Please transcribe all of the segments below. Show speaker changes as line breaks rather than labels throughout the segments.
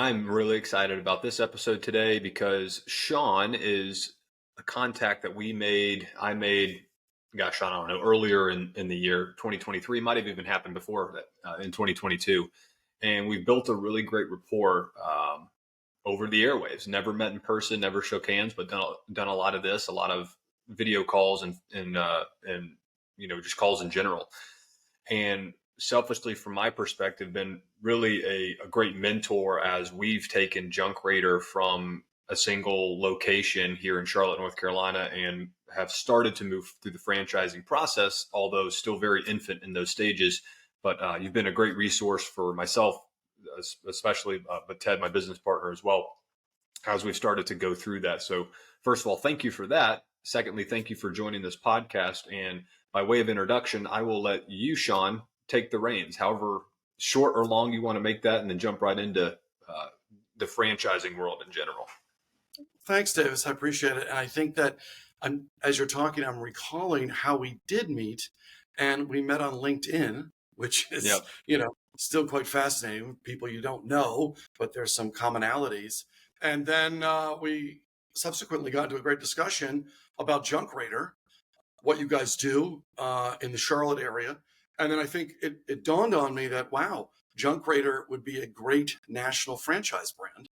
I'm really excited about this episode today because Sean is a contact that I made, gosh, I don't know, earlier in the year 2023, might have even happened before that in 2022. And we've built a really great rapport over the airwaves. Never met in person, never shook hands, but done a lot of this, a lot of video calls and just calls in general. And selfishly, from my perspective, been really a great mentor as we've taken Junk Raider from a single location here in Charlotte, North Carolina, and have started to move through the franchising process, although still very infant in those stages. But you've been a great resource for myself, especially, but Ted, my business partner, as well, as we've started to go through that. So, first of all, thank you for that. Secondly, thank you for joining this podcast. And by way of introduction, I will let you, Sean, take the reins, however short or long you want to make that, and then jump right into the franchising world in general.
Thanks, Davis. I appreciate it. And I think that as you're talking, I'm recalling how we did meet, and we met on LinkedIn, which is,
Yep.
Still quite fascinating. People you don't know, but there's some commonalities. And then we subsequently got into a great discussion about Junk Raider, what you guys do in the Charlotte area. And then I think it dawned on me that, wow, Junk Raider would be a great national franchise brand.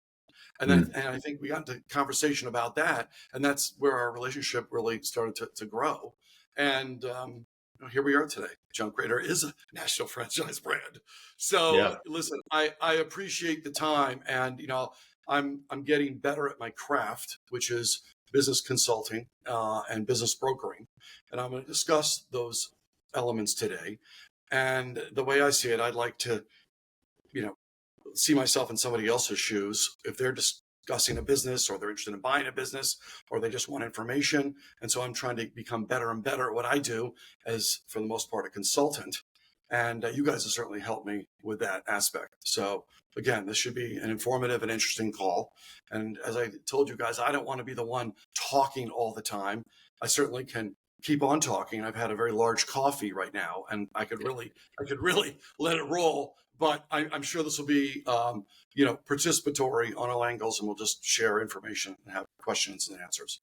And then and I think we got into conversation about that. And that's where our relationship really started to grow. And here we are today. Junk Raider is a national franchise brand. So
Yeah.
listen, I appreciate the time. And, I'm getting better at my craft, which is business consulting and business brokering. And I'm going to discuss those elements today. And the way I see it, I'd like to, see myself in somebody else's shoes if they're discussing a business, or they're interested in buying a business, or they just want information. And so I'm trying to become better and better at what I do as, for the most part, a consultant. And you guys have certainly helped me with that aspect. So again, this should be an informative and interesting call. And as I told you guys, I don't want to be the one talking all the time. I certainly can keep on talking. I've had a very large coffee right now, and I could really let it roll. But I'm sure this will be, participatory on all angles, and we'll just share information and have questions and answers.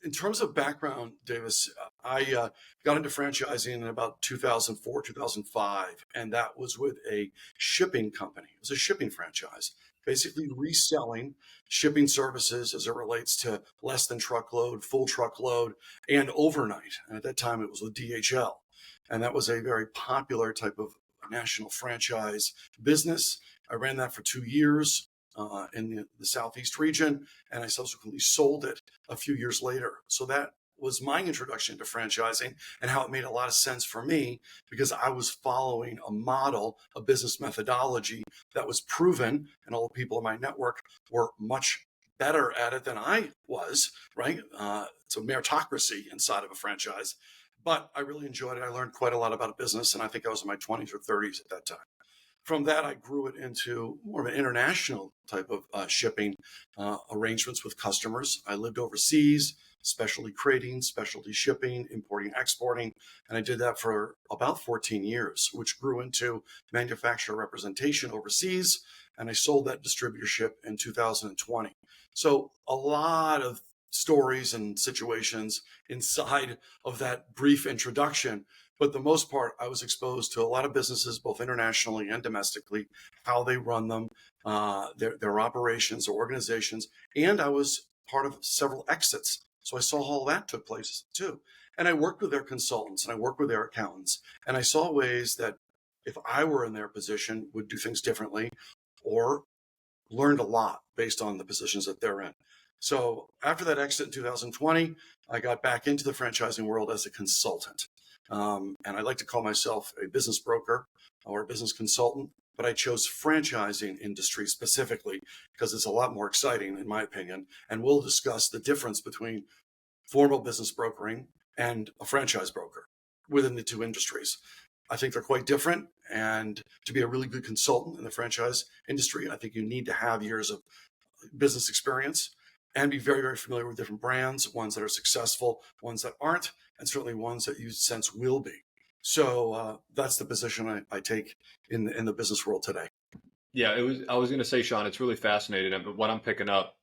In terms of background, Davis, I got into franchising in about 2004, 2005, and that was with a shipping company. It was a shipping franchise, basically reselling shipping services as it relates to less than truckload, full truckload, and overnight. And at that time, it was with DHL. And that was a very popular type of national franchise business. I ran that for 2 years in the Southeast region, and I subsequently sold it a few years later. So that was my introduction to franchising, and how it made a lot of sense for me, because I was following a model, a business methodology that was proven, and all the people in my network were much better at it than I was, right? It's a meritocracy inside of a franchise. But I really enjoyed it. I learned quite a lot about a business, and I think I was in my 20s or 30s at that time. From that, I grew it into more of an international type of shipping arrangements with customers. I lived overseas, specialty crating, specialty shipping, importing, exporting, and I did that for about 14 years, which grew into manufacturer representation overseas, and I sold that distributorship in 2020. So a lot of stories and situations inside of that brief introduction. But the most part, I was exposed to a lot of businesses, both internationally and domestically, how they run them, their operations, their organizations. And I was part of several exits. So I saw all that took place too. And I worked with their consultants, and I worked with their accountants. And I saw ways that if I were in their position, would do things differently, or learned a lot based on the positions that they're in. So after that exit in 2020, I got back into the franchising world as a consultant. And I like to call myself a business broker or a business consultant, but I chose franchising industry specifically because it's a lot more exciting, in my opinion. And we'll discuss the difference between formal business brokering and a franchise broker within the two industries. I think they're quite different. And to be a really good consultant in the franchise industry, I think you need to have years of business experience and be very, very familiar with different brands, ones that are successful, ones that aren't, and certainly ones that you sense will be. So that's the position I take in the business world today.
Yeah, it was. I was going to say, Sean, it's really fascinating. But what I'm picking up,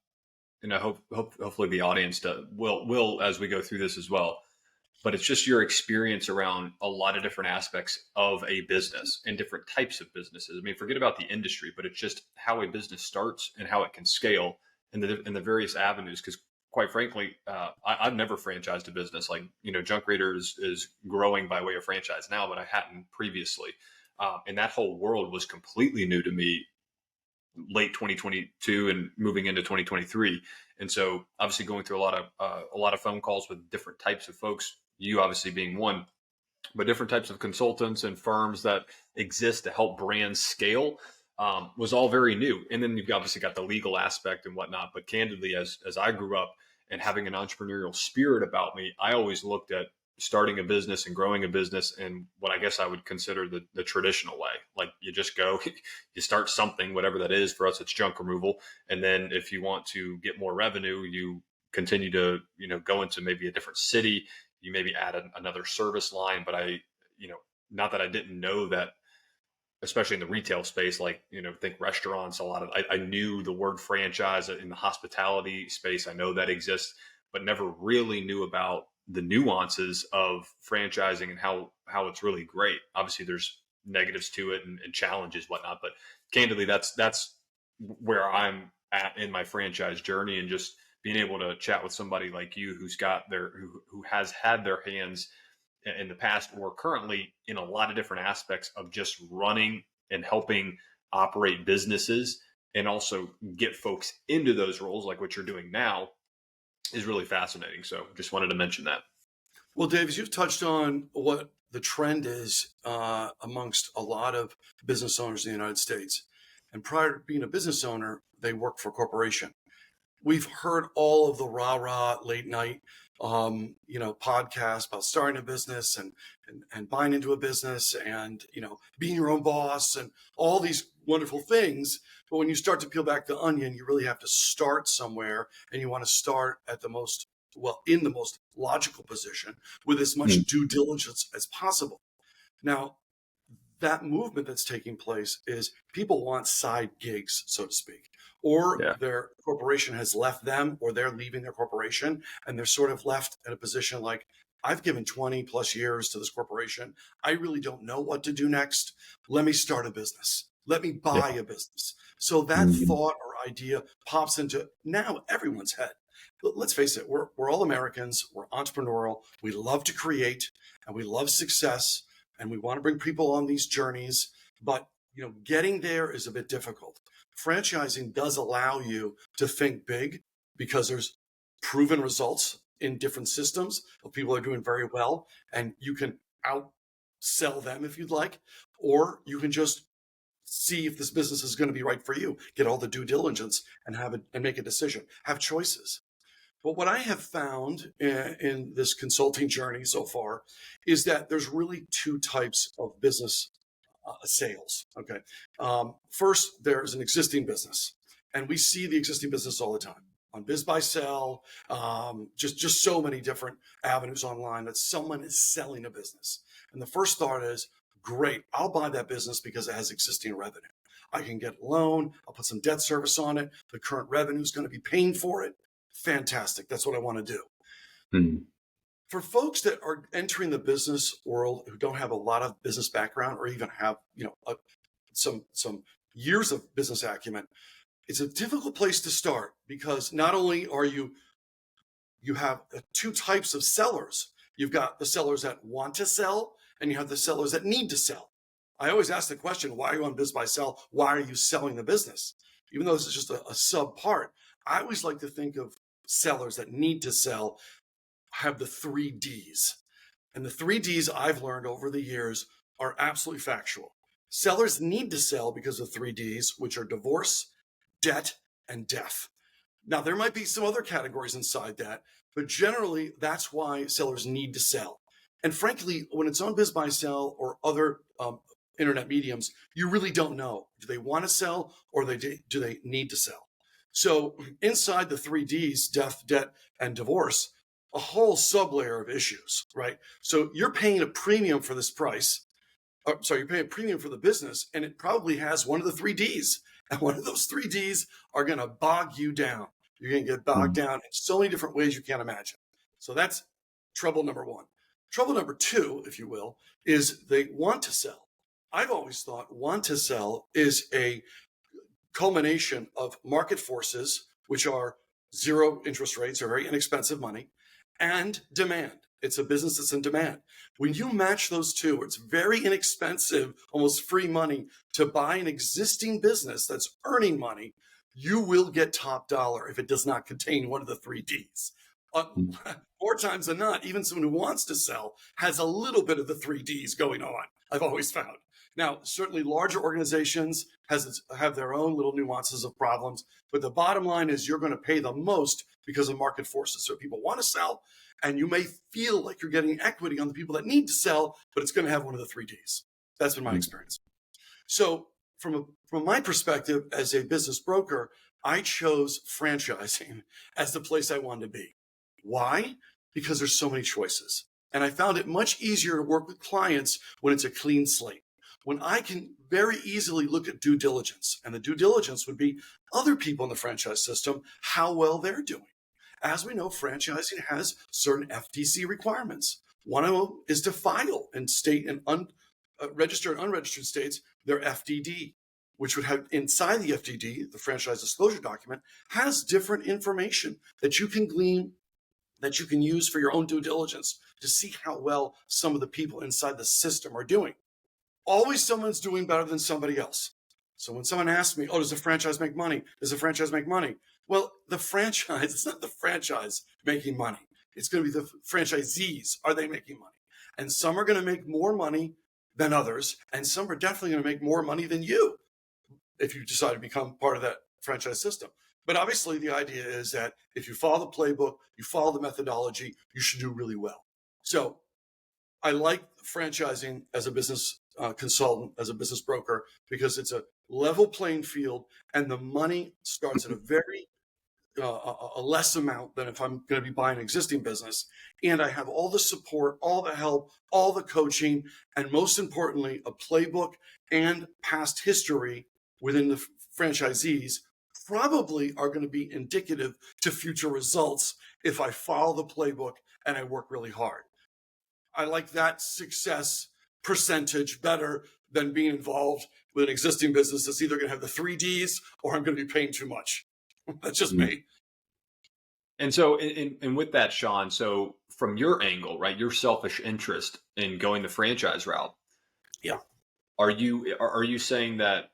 and I hopefully the audience will as we go through this as well. But it's just your experience around a lot of different aspects of a business and different types of businesses. I mean, forget about the industry, but it's just how a business starts and how it can scale in the various avenues. Because quite frankly, I've never franchised a business. Like, Junk Reader is growing by way of franchise now, but I hadn't previously. And that whole world was completely new to me late 2022 and moving into 2023. And so obviously going through a lot of phone calls with different types of folks, you obviously being one, but different types of consultants and firms that exist to help brands scale, was all very new. And then you've obviously got the legal aspect and whatnot. But candidly, as I grew up and having an entrepreneurial spirit about me, I always looked at starting a business and growing a business in what I guess I would consider the traditional way. Like, you just go, you start something, whatever that is. For us, it's junk removal. And then if you want to get more revenue, you continue to, go into maybe a different city. You maybe add another service line. But not that I didn't know that, especially in the retail space, like, think restaurants, a lot of, I knew the word franchise in the hospitality space. I know that exists, but never really knew about the nuances of franchising and how it's really great. Obviously there's negatives to it and challenges, whatnot, but candidly, that's where I'm at in my franchise journey. And just being able to chat with somebody like you who has had their hands in the past or currently in a lot of different aspects of just running and helping operate businesses, and also get folks into those roles like what you're doing now, is really fascinating. So just wanted to mention that.
Well, Dave, you've touched on what the trend is amongst a lot of business owners in the United States. And prior to being a business owner, they worked for a corporation. We've heard all of the rah-rah late night, podcasts about starting a business and buying into a business and, being your own boss and all these wonderful things. But when you start to peel back the onion, you really have to start somewhere, and you want to start at in the most logical position with as much due diligence as possible. Now, that movement that's taking place is people want side gigs, so to speak, or
Yeah.
their corporation has left them, or they're leaving their corporation, and they're sort of left in a position like, I've given 20 plus years to this corporation. I really don't know what to do next. Let me start a business. Let me buy
Yeah.
a business. So that thought or idea pops into now everyone's head. But let's face it, we're all Americans. We're entrepreneurial. We love to create and we love success, and we want to bring people on these journeys. But getting there is a bit difficult. Franchising does allow you to think big because there's proven results in different systems of people are doing very well, and you can outsell them if you'd like, or you can just see if this business is going to be right for you, get all the due diligence and make a decision, have choices. But what I have found in this consulting journey so far is that there's really two types of business sales. Okay. First, there's an existing business, and we see the existing business all the time on Biz Buy Sell, just so many different avenues online that someone is selling a business. And the first thought is, great, I'll buy that business because it has existing revenue. I can get a loan, I'll put some debt service on it. The current revenue is going to be paying for it. Fantastic. That's what I want to do.
Mm-hmm.
For folks that are entering the business world who don't have a lot of business background or even have, some years of business acumen, it's a difficult place to start, because not only are you have two types of sellers. You've got the sellers that want to sell, and you have the sellers that need to sell. I always ask the question, why are you on Biz Buy Sell? Why are you selling the business? Even though this is just a sub part, I always like to think of sellers that need to sell have the 3 Ds. And the 3 Ds I've learned over the years are absolutely factual. Sellers need to sell because of 3 Ds, which are divorce, debt, and death. Now, there might be some other categories inside that, but generally that's why sellers need to sell. And frankly, when it's on Biz Buy Sell or other internet mediums, you really don't know. Do they want to sell, or do they need to sell? So inside the 3 Ds, death, debt, and divorce, a whole sublayer of issues, right? So you're paying a premium for this price, you're paying a premium for the business, and it probably has one of the three Ds. And one of those three Ds are going to bog you down. You're going to get bogged down in so many different ways you can't imagine. So that's trouble number one. Trouble number two, if you will, is they want to sell. I've always thought want to sell is a culmination of market forces, which are zero interest rates or very inexpensive money, and demand. It's a business that's in demand. When you match those two, it's very inexpensive, almost free money to buy an existing business that's earning money. You will get top dollar if it does not contain one of the three Ds. More times than not, even someone who wants to sell has a little bit of the three Ds going on, I've always found. Now, certainly larger organizations have their own little nuances of problems, but the bottom line is you're going to pay the most because of market forces. So people want to sell, and you may feel like you're getting equity on the people that need to sell, but it's going to have one of the three Ds. That's been my experience. So from my perspective as a business broker, I chose franchising as the place I wanted to be. Why? Because there's so many choices. And I found it much easier to work with clients when it's a clean slate, when I can very easily look at due diligence. And the due diligence would be other people in the franchise system, how well they're doing. As we know, franchising has certain FTC requirements. One of them is to file in state and registered and unregistered states their FDD, which would have inside the FDD, the franchise disclosure document, has different information that you can glean, that you can use for your own due diligence to see how well some of the people inside the system are doing. Always someone's doing better than somebody else. So when someone asks me, does a franchise make money? Does a franchise make money? Well, the franchise, it's not the franchise making money. It's going to be the franchisees. Are they making money? And some are going to make more money than others, and some are definitely going to make more money than you if you decide to become part of that franchise system. But obviously, the idea is that if you follow the playbook, you follow the methodology, you should do really well. So I like franchising as a business consultant, as a business broker, because it's a level playing field, and the money starts at a very a less amount than if I'm going to be buying an existing business. And I have all the support, all the help, all the coaching, and most importantly, a playbook and past history within the franchisees probably are going to be indicative to future results if I follow the playbook and I work really hard. I like that success percentage better than being involved with an existing business that's either going to have the three Ds or I'm going to be paying too much. That's just me.
And so, and with that, Sean, so from your angle, right, your selfish interest in going the franchise route,
yeah,
are you saying that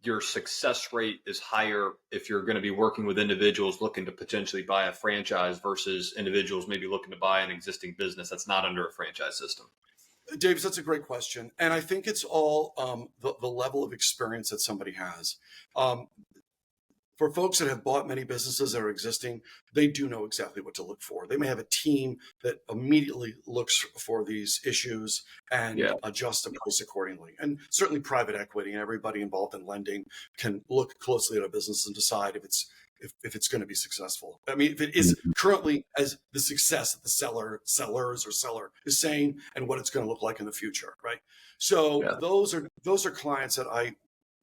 your success rate is higher if you're going to be working with individuals looking to potentially buy a franchise versus individuals maybe looking to buy an existing business that's not under a franchise system?
Davis, that's a great question. And I think it's all the level of experience that somebody has. For folks that have bought many businesses that are existing, they do know exactly what to look for. They may have a team that immediately looks for these issues and adjusts the price accordingly. And certainly private equity and everybody involved in lending can look closely at a business and decide if it's going to be successful. I mean, if it is currently as the success that the seller is saying and what it's going to look like in the future, right? So those are clients that I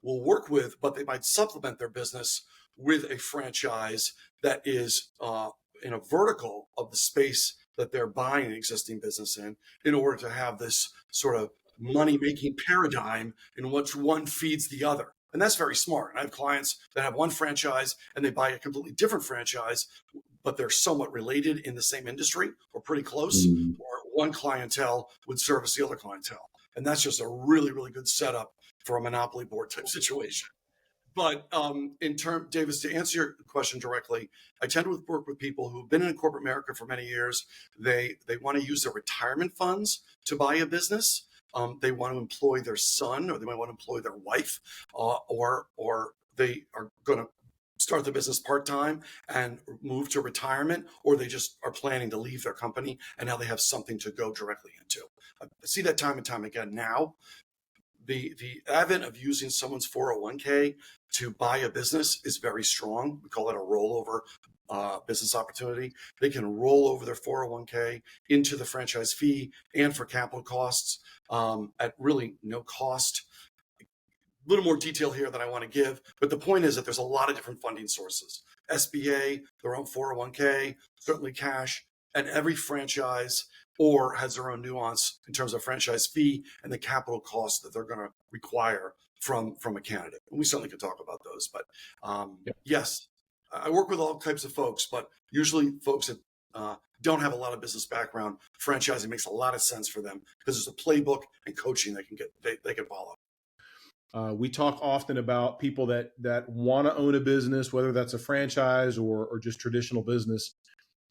will work with, but they might supplement their business with a franchise that is in a vertical of the space that they're buying an existing business in order to have this sort of money-making paradigm in which one feeds the other. And that's very smart. And I have clients that have one franchise and they buy a completely different franchise, but they're somewhat related in the same industry or pretty close, or one clientele would service the other clientele. And that's just a really, really good setup for a monopoly board type situation. But Davis, to answer your question directly, I tend to work with people who've been in corporate America for many years. They want to use their retirement funds to buy a business. They want to employ their son, or they might want to employ their wife, or they are going to start the business part-time and move to retirement, or they just are planning to leave their company and now they have something to go directly into. I see that time and time again now. the advent of using someone's 401k to buy a business is very strong. We call it a rollover business opportunity. They can roll over their 401k into the franchise fee and for capital costs at really no cost. A little more detail here that I want to give, but the point is that there's a lot of different funding sources. SBA, their own 401k, certainly cash, and every franchise or has their own nuance in terms of franchise fee and the capital costs that they're going to require from a candidate. And we certainly could talk about those, but yes, I work with all types of folks, but usually folks that don't have a lot of business background, franchising makes a lot of sense for them because there's a playbook and coaching they can follow.
We talk often about people that want to own a business, whether that's a franchise or just traditional business.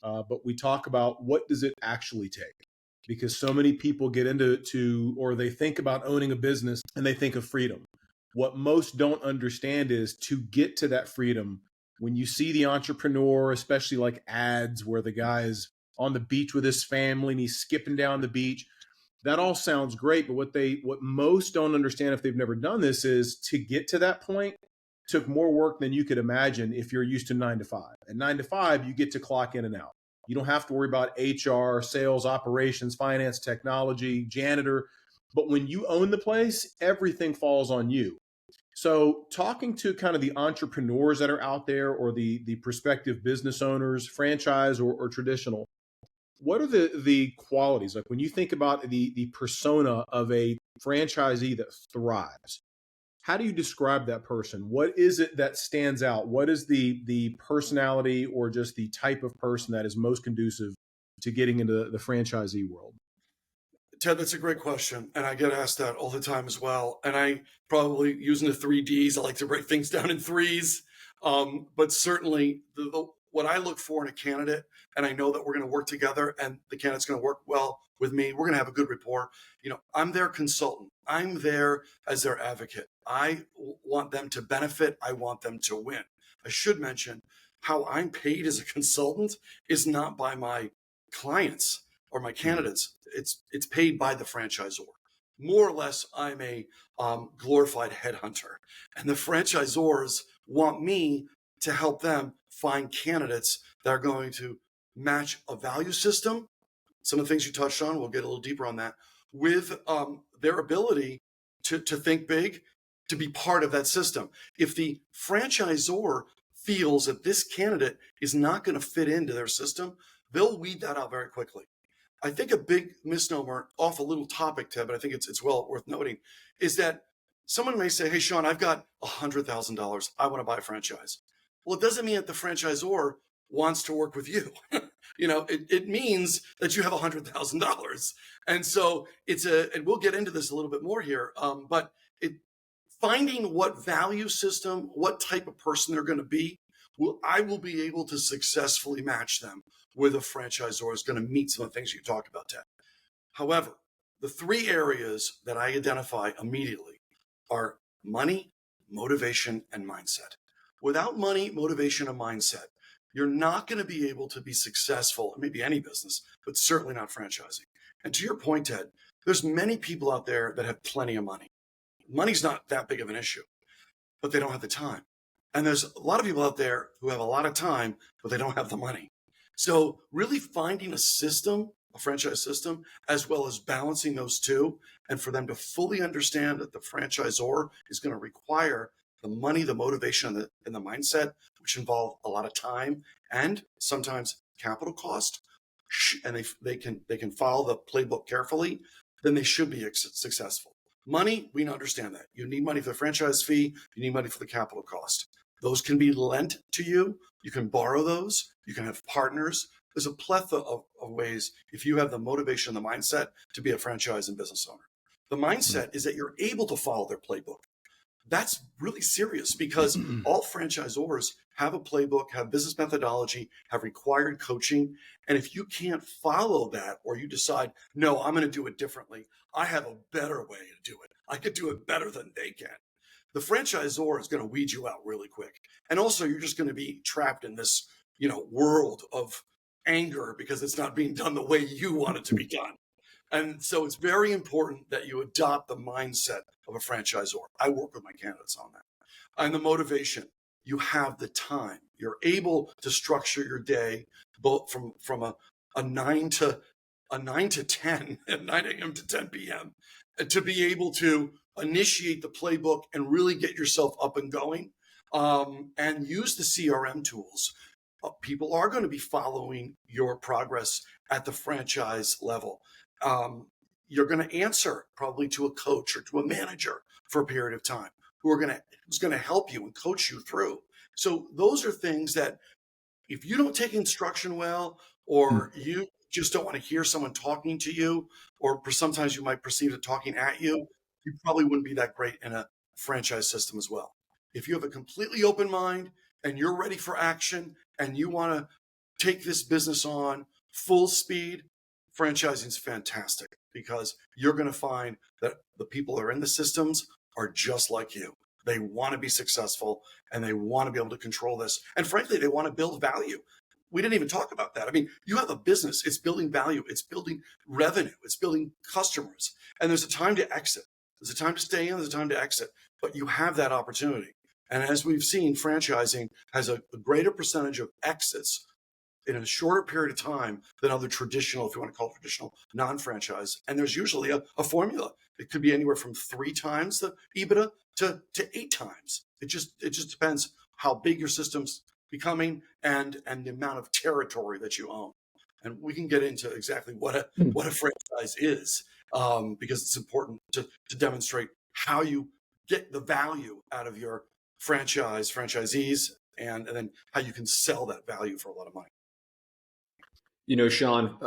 But we talk about what does it actually take? Because so many people get or they think about owning a business and they think of freedom. What most don't understand is to get to that freedom. When you see the entrepreneur, especially like ads where the guy is on the beach with his family and he's skipping down the beach, that all sounds great, but what most don't understand if they've never done this is to get to that point took more work than you could imagine if you're used to 9 to 5. At 9 to 5, you get to clock in and out. You don't have to worry about HR, sales, operations, finance, technology, janitor. But when you own the place, everything falls on you. So talking to kind of the entrepreneurs that are out there or the prospective business owners, franchise or traditional, what are the qualities? Like when you think about the persona of a franchisee that thrives, how do you describe that person? What is it that stands out? What is the personality or just the type of person that is most conducive to getting into the franchisee world?
Ted, that's a great question. And I get asked that all the time as well. And I probably using the 3Ds, I like to break things down in threes. But certainly what I look for in a candidate, and I know that we're going to work together and the candidate's going to work well with me. We're going to have a good rapport. I'm their consultant. I'm there as their advocate. I want them to benefit. I want them to win. I should mention how I'm paid as a consultant is not by my clients or my candidates. It's paid by the franchisor. More or less, I'm a glorified headhunter, and the franchisors want me to help them find candidates that are going to match a value system. Some of the things you touched on, we'll get a little deeper on that, with their ability to think big, to be part of that system. If the franchisor feels that this candidate is not going to fit into their system, they'll weed that out very quickly. I think a big misnomer off a little topic, Ted, but I think it's well worth noting, is that someone may say, hey, Sean, I've got $100,000. I want to buy a franchise. Well, it doesn't mean that the franchisor wants to work with you. It means that you have $100,000. And so and we'll get into this a little bit more here, but finding what value system, what type of person they're going to be, I will be able to successfully match them with a franchisor is going to meet some of the things you talked about, Ted. However, the three areas that I identify immediately are money, motivation, and mindset. Without money, motivation, and mindset, you're not going to be able to be successful in maybe any business, but certainly not franchising. And to your point, Ted, there's many people out there that have plenty of money. Money's not that big of an issue, but they don't have the time. And there's a lot of people out there who have a lot of time, but they don't have the money. So really finding a system, a franchise system, as well as balancing those two, and for them to fully understand that the franchisor is going to require the money, the motivation, and the mindset, which involve a lot of time and sometimes capital cost, and they can follow the playbook carefully, then they should be successful. Money, we understand that. You need money for the franchise fee. You need money for the capital cost. Those can be lent to you. You can borrow those. You can have partners. There's a plethora of ways if you have the motivation and the mindset to be a franchise and business owner. The mindset is that you're able to follow their playbook. That's really serious because all franchisors have a playbook, have business methodology, have required coaching. And if you can't follow that or you decide, no, I'm going to do it differently, I have a better way to do it. I could do it better than they can. The franchisor is going to weed you out really quick. And also you're just going to be trapped in this, world of anger because it's not being done the way you want it to be done. And so it's very important that you adopt the mindset of a franchisor. I work with my candidates on that. And the motivation, you have the time. You're able to structure your day both from a 9 to 10, 9 a.m. to 10 p.m. to be able to initiate the playbook and really get yourself up and going, and use the CRM tools. People are going to be following your progress at the franchise level. You're going to answer probably to a coach or to a manager for a period of time who's going to help you and coach you through. So those are things that if you don't take instruction well, or you just don't want to hear someone talking to you, or sometimes you might perceive it talking at you, you probably wouldn't be that great in a franchise system as well. If you have a completely open mind and you're ready for action and you want to take this business on full speed, franchising is fantastic because you're going to find that the people that are in the systems are just like you. They want to be successful and they want to be able to control this. And frankly, they want to build value. We didn't even talk about that. I mean, you have a business, it's building value, it's building revenue, it's building customers. And there's a time to exit. There's a time to stay in, there's a time to exit, but you have that opportunity. And as we've seen, franchising has a greater percentage of exits in a shorter period of time than other traditional, if you want to call it traditional, non-franchise. And there's usually a formula. It could be anywhere from 3 times the EBITDA to 8 times. It just depends how big your system's becoming and the amount of territory that you own. And we can get into exactly what a franchise is, because it's important to demonstrate how you get the value out of your franchisees, and then how you can sell that value for a lot of money.
Sean,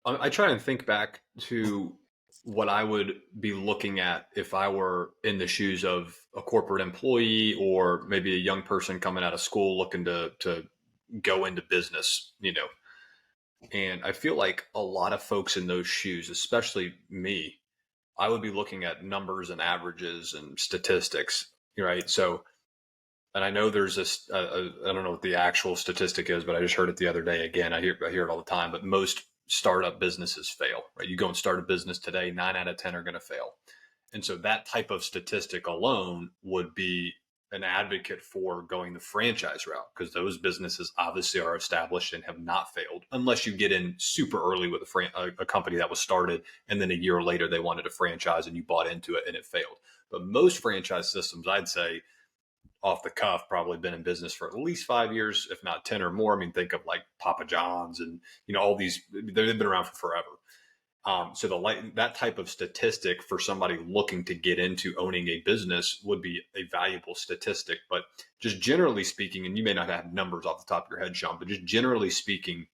I try and think back to what I would be looking at if I were in the shoes of a corporate employee or maybe a young person coming out of school looking to go into business, And I feel like a lot of folks in those shoes, especially me, I would be looking at numbers and averages and statistics, right? So, and I know there's this, I don't know what the actual statistic is, but I just heard it the other day. Again, I hear it all the time, but most startup businesses fail, right? You go and start a business today, 9 out of 10 are going to fail. And so that type of statistic alone would be an advocate for going the franchise route, because those businesses obviously are established and have not failed, unless you get in super early with a company that was started and then a year later they wanted a franchise and you bought into it and it failed. But most franchise systems, I'd say, off the cuff, probably been in business for at least 5 years, if not 10 or more. I mean, think of like Papa John's and, all these, they've been around for forever. So that type of statistic for somebody looking to get into owning a business would be a valuable statistic. But just generally speaking, and you may not have numbers off the top of your head, Sean, but just generally speaking,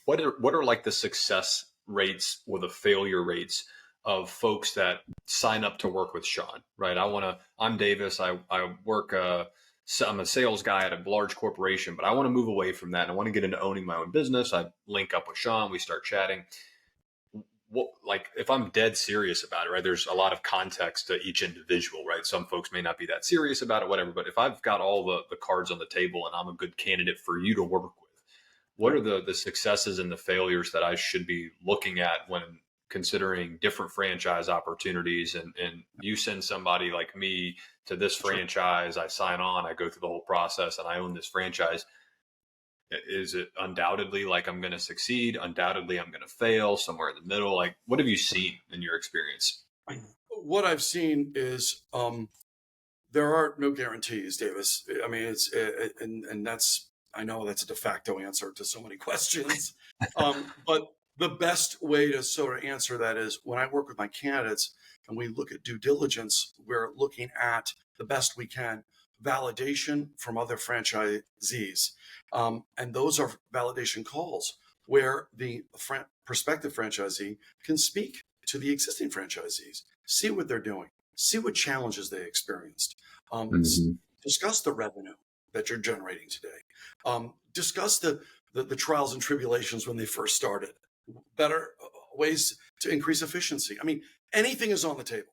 what are like the success rates or the failure rates of folks that sign up to work with Sean, right? I'm Davis. I work, I'm a sales guy at a large corporation, but I want to move away from that. And I want to get into owning my own business. I link up with Sean, we start chatting. Like if I'm dead serious about it, right? There's a lot of context to each individual, right? Some folks may not be that serious about it, whatever. But if I've got all the cards on the table and I'm a good candidate for you to work with, what are the successes and the failures that I should be looking at when considering different franchise opportunities? And you send somebody like me to this franchise, I sign on, I go through the whole process and I own this franchise. Is it undoubtedly like I'm going to succeed? Undoubtedly I'm going to fail, somewhere in the middle? Like, what have you seen in your experience?
What I've seen is there are no guarantees, Davis. I mean, and that's, I know that's a de facto answer to so many questions. But the best way to sort of answer that is when I work with my candidates and we look at due diligence, we're looking at the best we can validation from other franchisees. And those are validation calls where the prospective franchisee can speak to the existing franchisees, see what they're doing, see what challenges they experienced, discuss the revenue that you're generating today, discuss the trials and tribulations when they first started, better ways to increase efficiency. I mean, anything is on the table.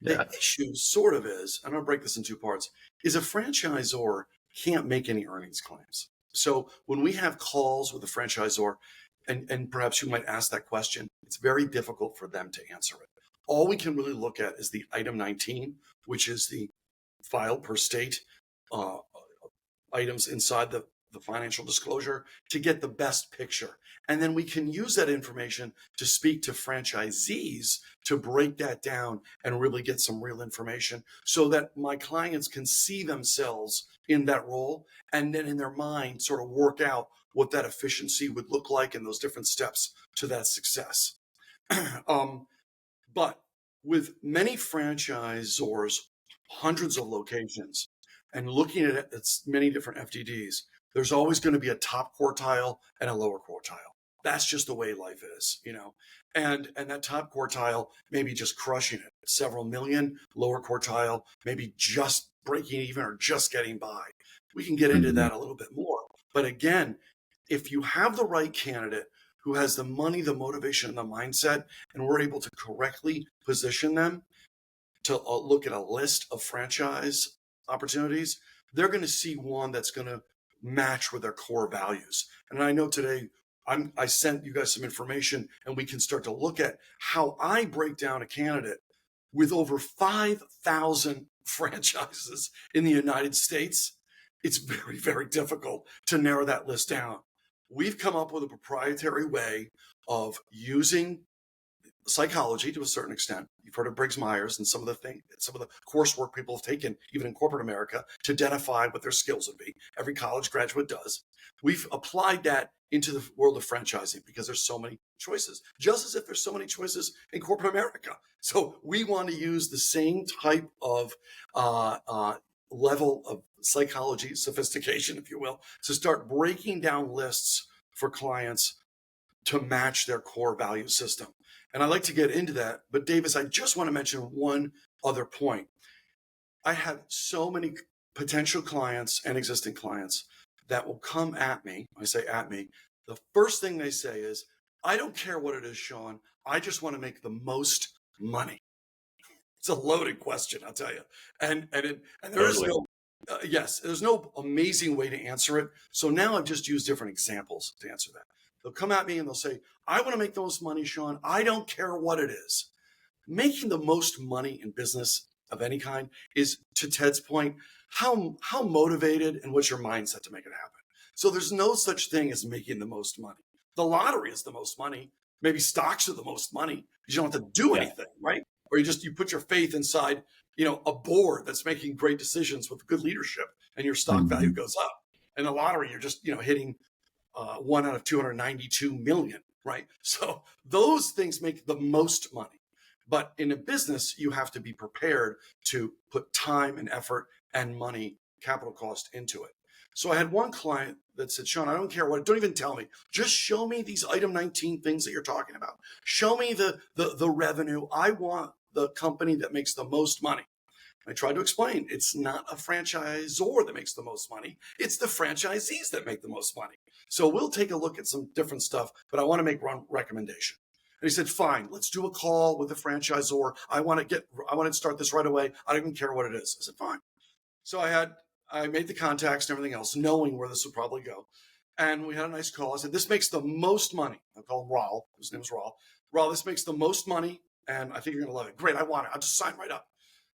The issue sort of is, I'm going to break this in 2 parts, is a franchisor can't make any earnings claims. So when we have calls with a franchisor, and perhaps you might ask that question, it's very difficult for them to answer it. All we can really look at is the item 19, which is the filed per state uh, items inside the financial disclosure to get the best picture. And then we can use that information to speak to franchisees to break that down and really get some real information so that my clients can see themselves in that role and then in their mind sort of work out what that efficiency would look like and those different steps to that success. But with many franchisors, hundreds of locations, and looking at many different FDDs, there's always going to be a top quartile and a lower quartile. That's just the way life is, and that top quartile maybe just crushing it, several million, lower quartile, maybe just breaking even or just getting by. We can get into that a little bit more. But again, if you have the right candidate who has the money, the motivation, and the mindset, and we're able to correctly position them to look at a list of franchise opportunities, they're going to see one that's going to match with their core values. And I know today I sent you guys some information and we can start to look at how I break down a candidate with over 5,000 franchises in the United States. It's very, very difficult to narrow that list down. We've come up with a proprietary way of using psychology to a certain extent. You've heard of Briggs-Myers and some of the coursework people have taken, even in corporate America, to identify what their skills would be. Every college graduate does. We've applied that into the world of franchising because there's so many choices, just as if there's so many choices in corporate America. So we want to use the same type of level of psychology, sophistication, if you will, to start breaking down lists for clients to match their core value system. And I'd like to get into that. But Davis, I just want to mention one other point. I have so many potential clients and existing clients that will come at me. I say at me. The first thing they say is, I don't care what it is, Sean. I just want to make the most money. It's a loaded question, I'll tell you. And there is no, there's no amazing way to answer it. So now I've just used different examples to answer that. They'll come at me and they'll say, I want to make the most money, Sean. I don't care what it is. Making the most money in business of any kind is, to Ted's point, how motivated and what's your mindset to make it happen. So there's no such thing as making the most money. The lottery is the most money. Maybe stocks are the most money. You don't have to do anything, right? Or you put your faith inside, a board that's making great decisions with good leadership, and your stock value goes up. In the lottery, you're just, hitting 1 out of 292 million, right? So those things make the most money. But in a business, you have to be prepared to put time and effort and money, capital cost into it. So I had one client that said, Sean, I don't care what, don't even tell me. Just show me these item 19 things that you're talking about. Show me the revenue. I want the company that makes the most money. I tried to explain, it's not a franchisor that makes the most money. It's the franchisees that make the most money. So we'll take a look at some different stuff, but I want to make one recommendation. And he said, fine, let's do a call with the franchisor. I want to start this right away. I don't even care what it is. I said, fine. So I made the contacts and everything else, knowing where this would probably go. And we had a nice call. I said, this makes the most money. I'll call him Raul. His name is Raul. Raul, this makes the most money, and I think you're going to love it. Great, I want it. I'll just sign right up.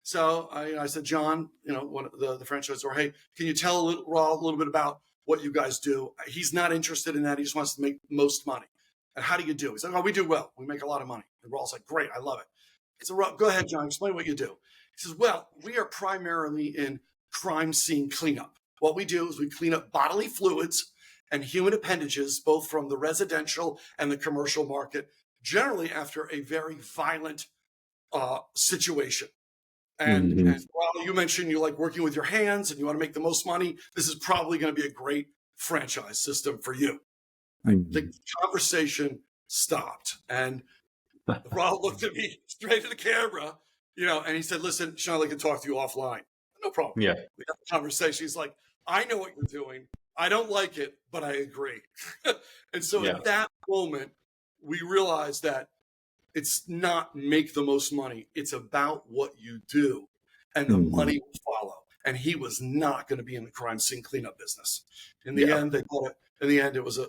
So I said, John, one of the franchisor, hey, can you tell Raul a little bit about what you guys do? He's not interested in that. He just wants to make most money. And how do you do? He's like, oh, we do well. We make a lot of money. And Raul's like, great, I love it. I said, Raul, go ahead, John, explain what you do. He says, well, we are primarily in crime scene cleanup. What we do is we clean up bodily fluids and human appendages, both from the residential and the commercial market, generally after a very violent situation. And while you mentioned you like working with your hands and you want to make the most money, this is probably going to be a great franchise system for you. The conversation stopped, and Raul looked at me straight to the camera, and he said, listen, Sean, I'd like to talk to you offline. No problem.
Yeah.
We had a conversation. He's like, I know what you're doing. I don't like it, but I agree. And so at that moment, we realized that it's not make the most money. It's about what you do, and the money will follow. And he was not going to be in the crime scene cleanup business. In the end, they called it. In the end, it was a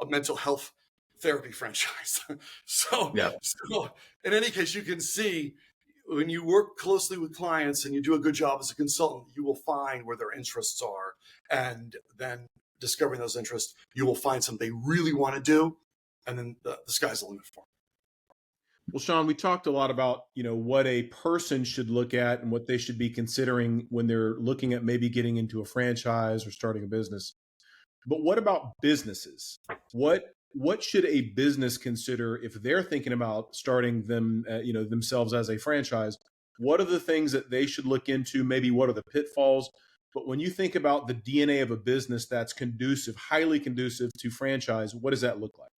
mental health therapy franchise. so,
Yeah.
so in any case, you can see when you work closely with clients and you do a good job as a consultant, you will find where their interests are. And then discovering those interests, you will find something they really want to do. And then the sky's the limit for them.
Well, Sean, we talked a lot about, what a person should look at and what they should be considering when they're looking at maybe getting into a franchise or starting a business. But what about businesses? What should a business consider if they're thinking about starting themselves as a franchise? What are the things that they should look into? Maybe what are the pitfalls? But when you think about the DNA of a business that's highly conducive to franchise, what does that look like?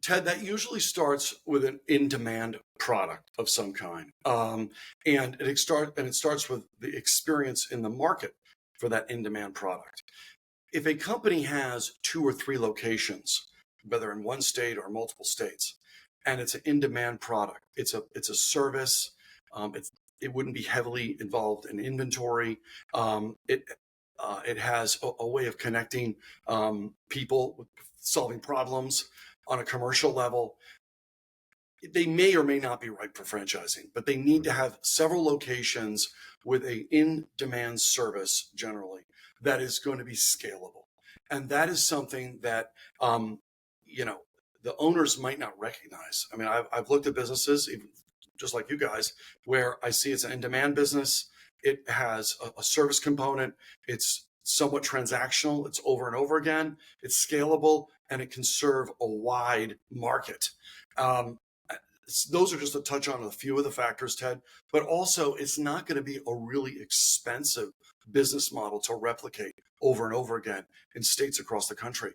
Ted, that usually starts with an in-demand product of some kind, and it starts with the experience in the market for that in-demand product. If a company has 2 or 3 locations, whether in one state or multiple states, and it's an in-demand product, it's a service. It wouldn't be heavily involved in inventory. It has a way of connecting people with solving problems on a commercial level. They may or may not be right for franchising, but they need to have several locations with a in-demand service generally that is going to be scalable. And that is something that, the owners might not recognize. I mean, I've looked at businesses, even just like you guys, where I see it's an in-demand business. It has a service component. It's somewhat transactional. It's over and over again. It's scalable, and it can serve a wide market. Those are just a touch on a few of the factors, Ted, but also it's not going to be a really expensive business model to replicate over and over again in states across the country.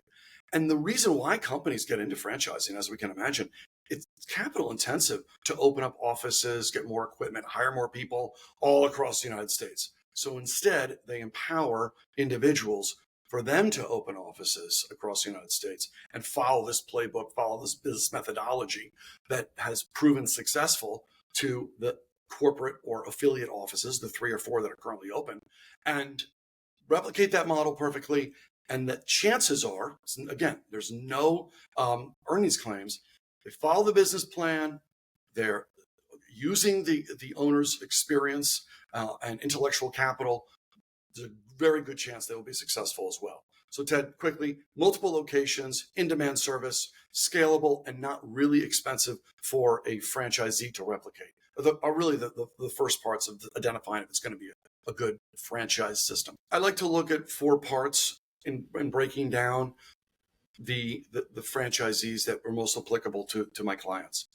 And the reason why companies get into franchising, as we can imagine, it's capital intensive to open up offices, get more equipment, hire more people all across the United States. So instead, they empower individuals for them to open offices across the United States and follow this playbook, follow this business methodology that has proven successful to the corporate or affiliate offices, the 3 or 4 that are currently open, and replicate that model perfectly. And the chances are, again, there's no earnings claims. They follow the business plan. They're using the owner's experience and intellectual capital. There's a very good chance they will be successful as well. So Ted, quickly, multiple locations, in-demand service, scalable, and not really expensive for a franchisee to replicate. Are really the first parts of identifying if it's going to be a good franchise system. I like to look at 4 parts in breaking down the franchisees that are most applicable to my clients.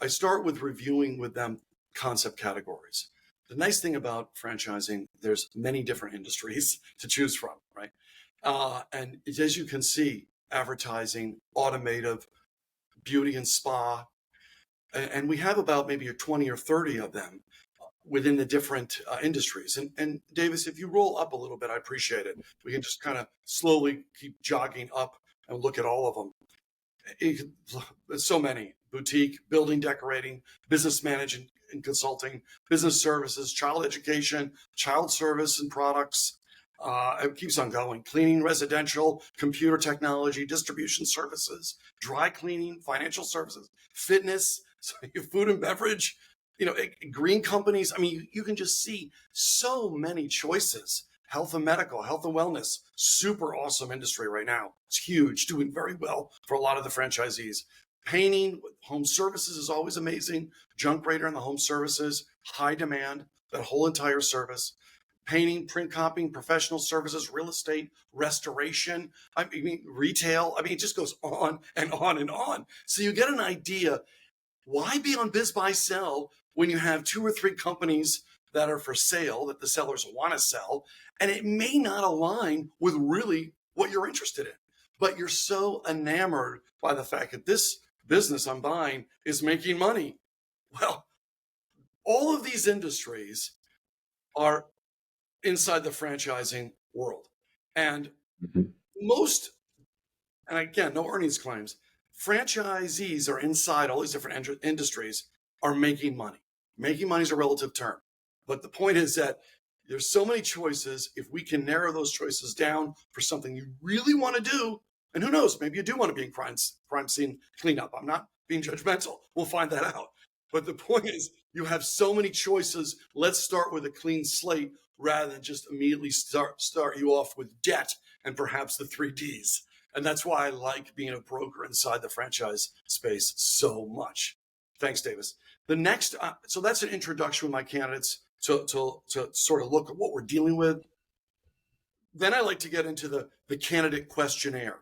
I start with reviewing with them concept categories. The nice thing about franchising, there's many different industries to choose from, right? And as you can see, advertising, automotive, beauty and spa, and we have about maybe 20 or 30 of them within the different industries. And Davis, if you roll up a little bit, I appreciate it. We can just kind of slowly keep jogging up and look at all of them. There's so many: boutique, building decorating, business management and consulting, business services, child education, child service and products. It keeps on going. Cleaning, residential, computer technology, distribution services, dry cleaning, financial services, fitness, food and beverage, green companies. I mean, you can just see so many choices. Health and medical, health and wellness, super awesome industry right now. It's huge, doing very well for a lot of the franchisees. Painting, home services is always amazing. Junk radar and the home services, high demand, that whole entire service. Painting, print copying, professional services, real estate, restoration, retail. It just goes on and on and on. So you get an idea. Why be on Biz Buy Sell when you have 2 or 3 companies that are for sale that the sellers want to sell, and it may not align with really what you're interested in, but you're so enamored by the fact that this business I'm buying is making money. Well, all of these industries are inside the franchising world. And most, and again, no earnings claims, franchisees are inside all these different industries are making money. Making money is a relative term. But the point is that there's so many choices. If we can narrow those choices down for something you really want to do, And who knows, maybe you do want to be in crime scene cleanup. I'm not being judgmental. We'll find that out. But the point is, you have so many choices. Let's start with a clean slate rather than just immediately start you off with debt and perhaps the 3Ds. And that's why I like being a broker inside the franchise space so much. Thanks, Davis. The next, so that's an introduction with my candidates to sort of look at what we're dealing with. Then I like to get into the candidate questionnaire.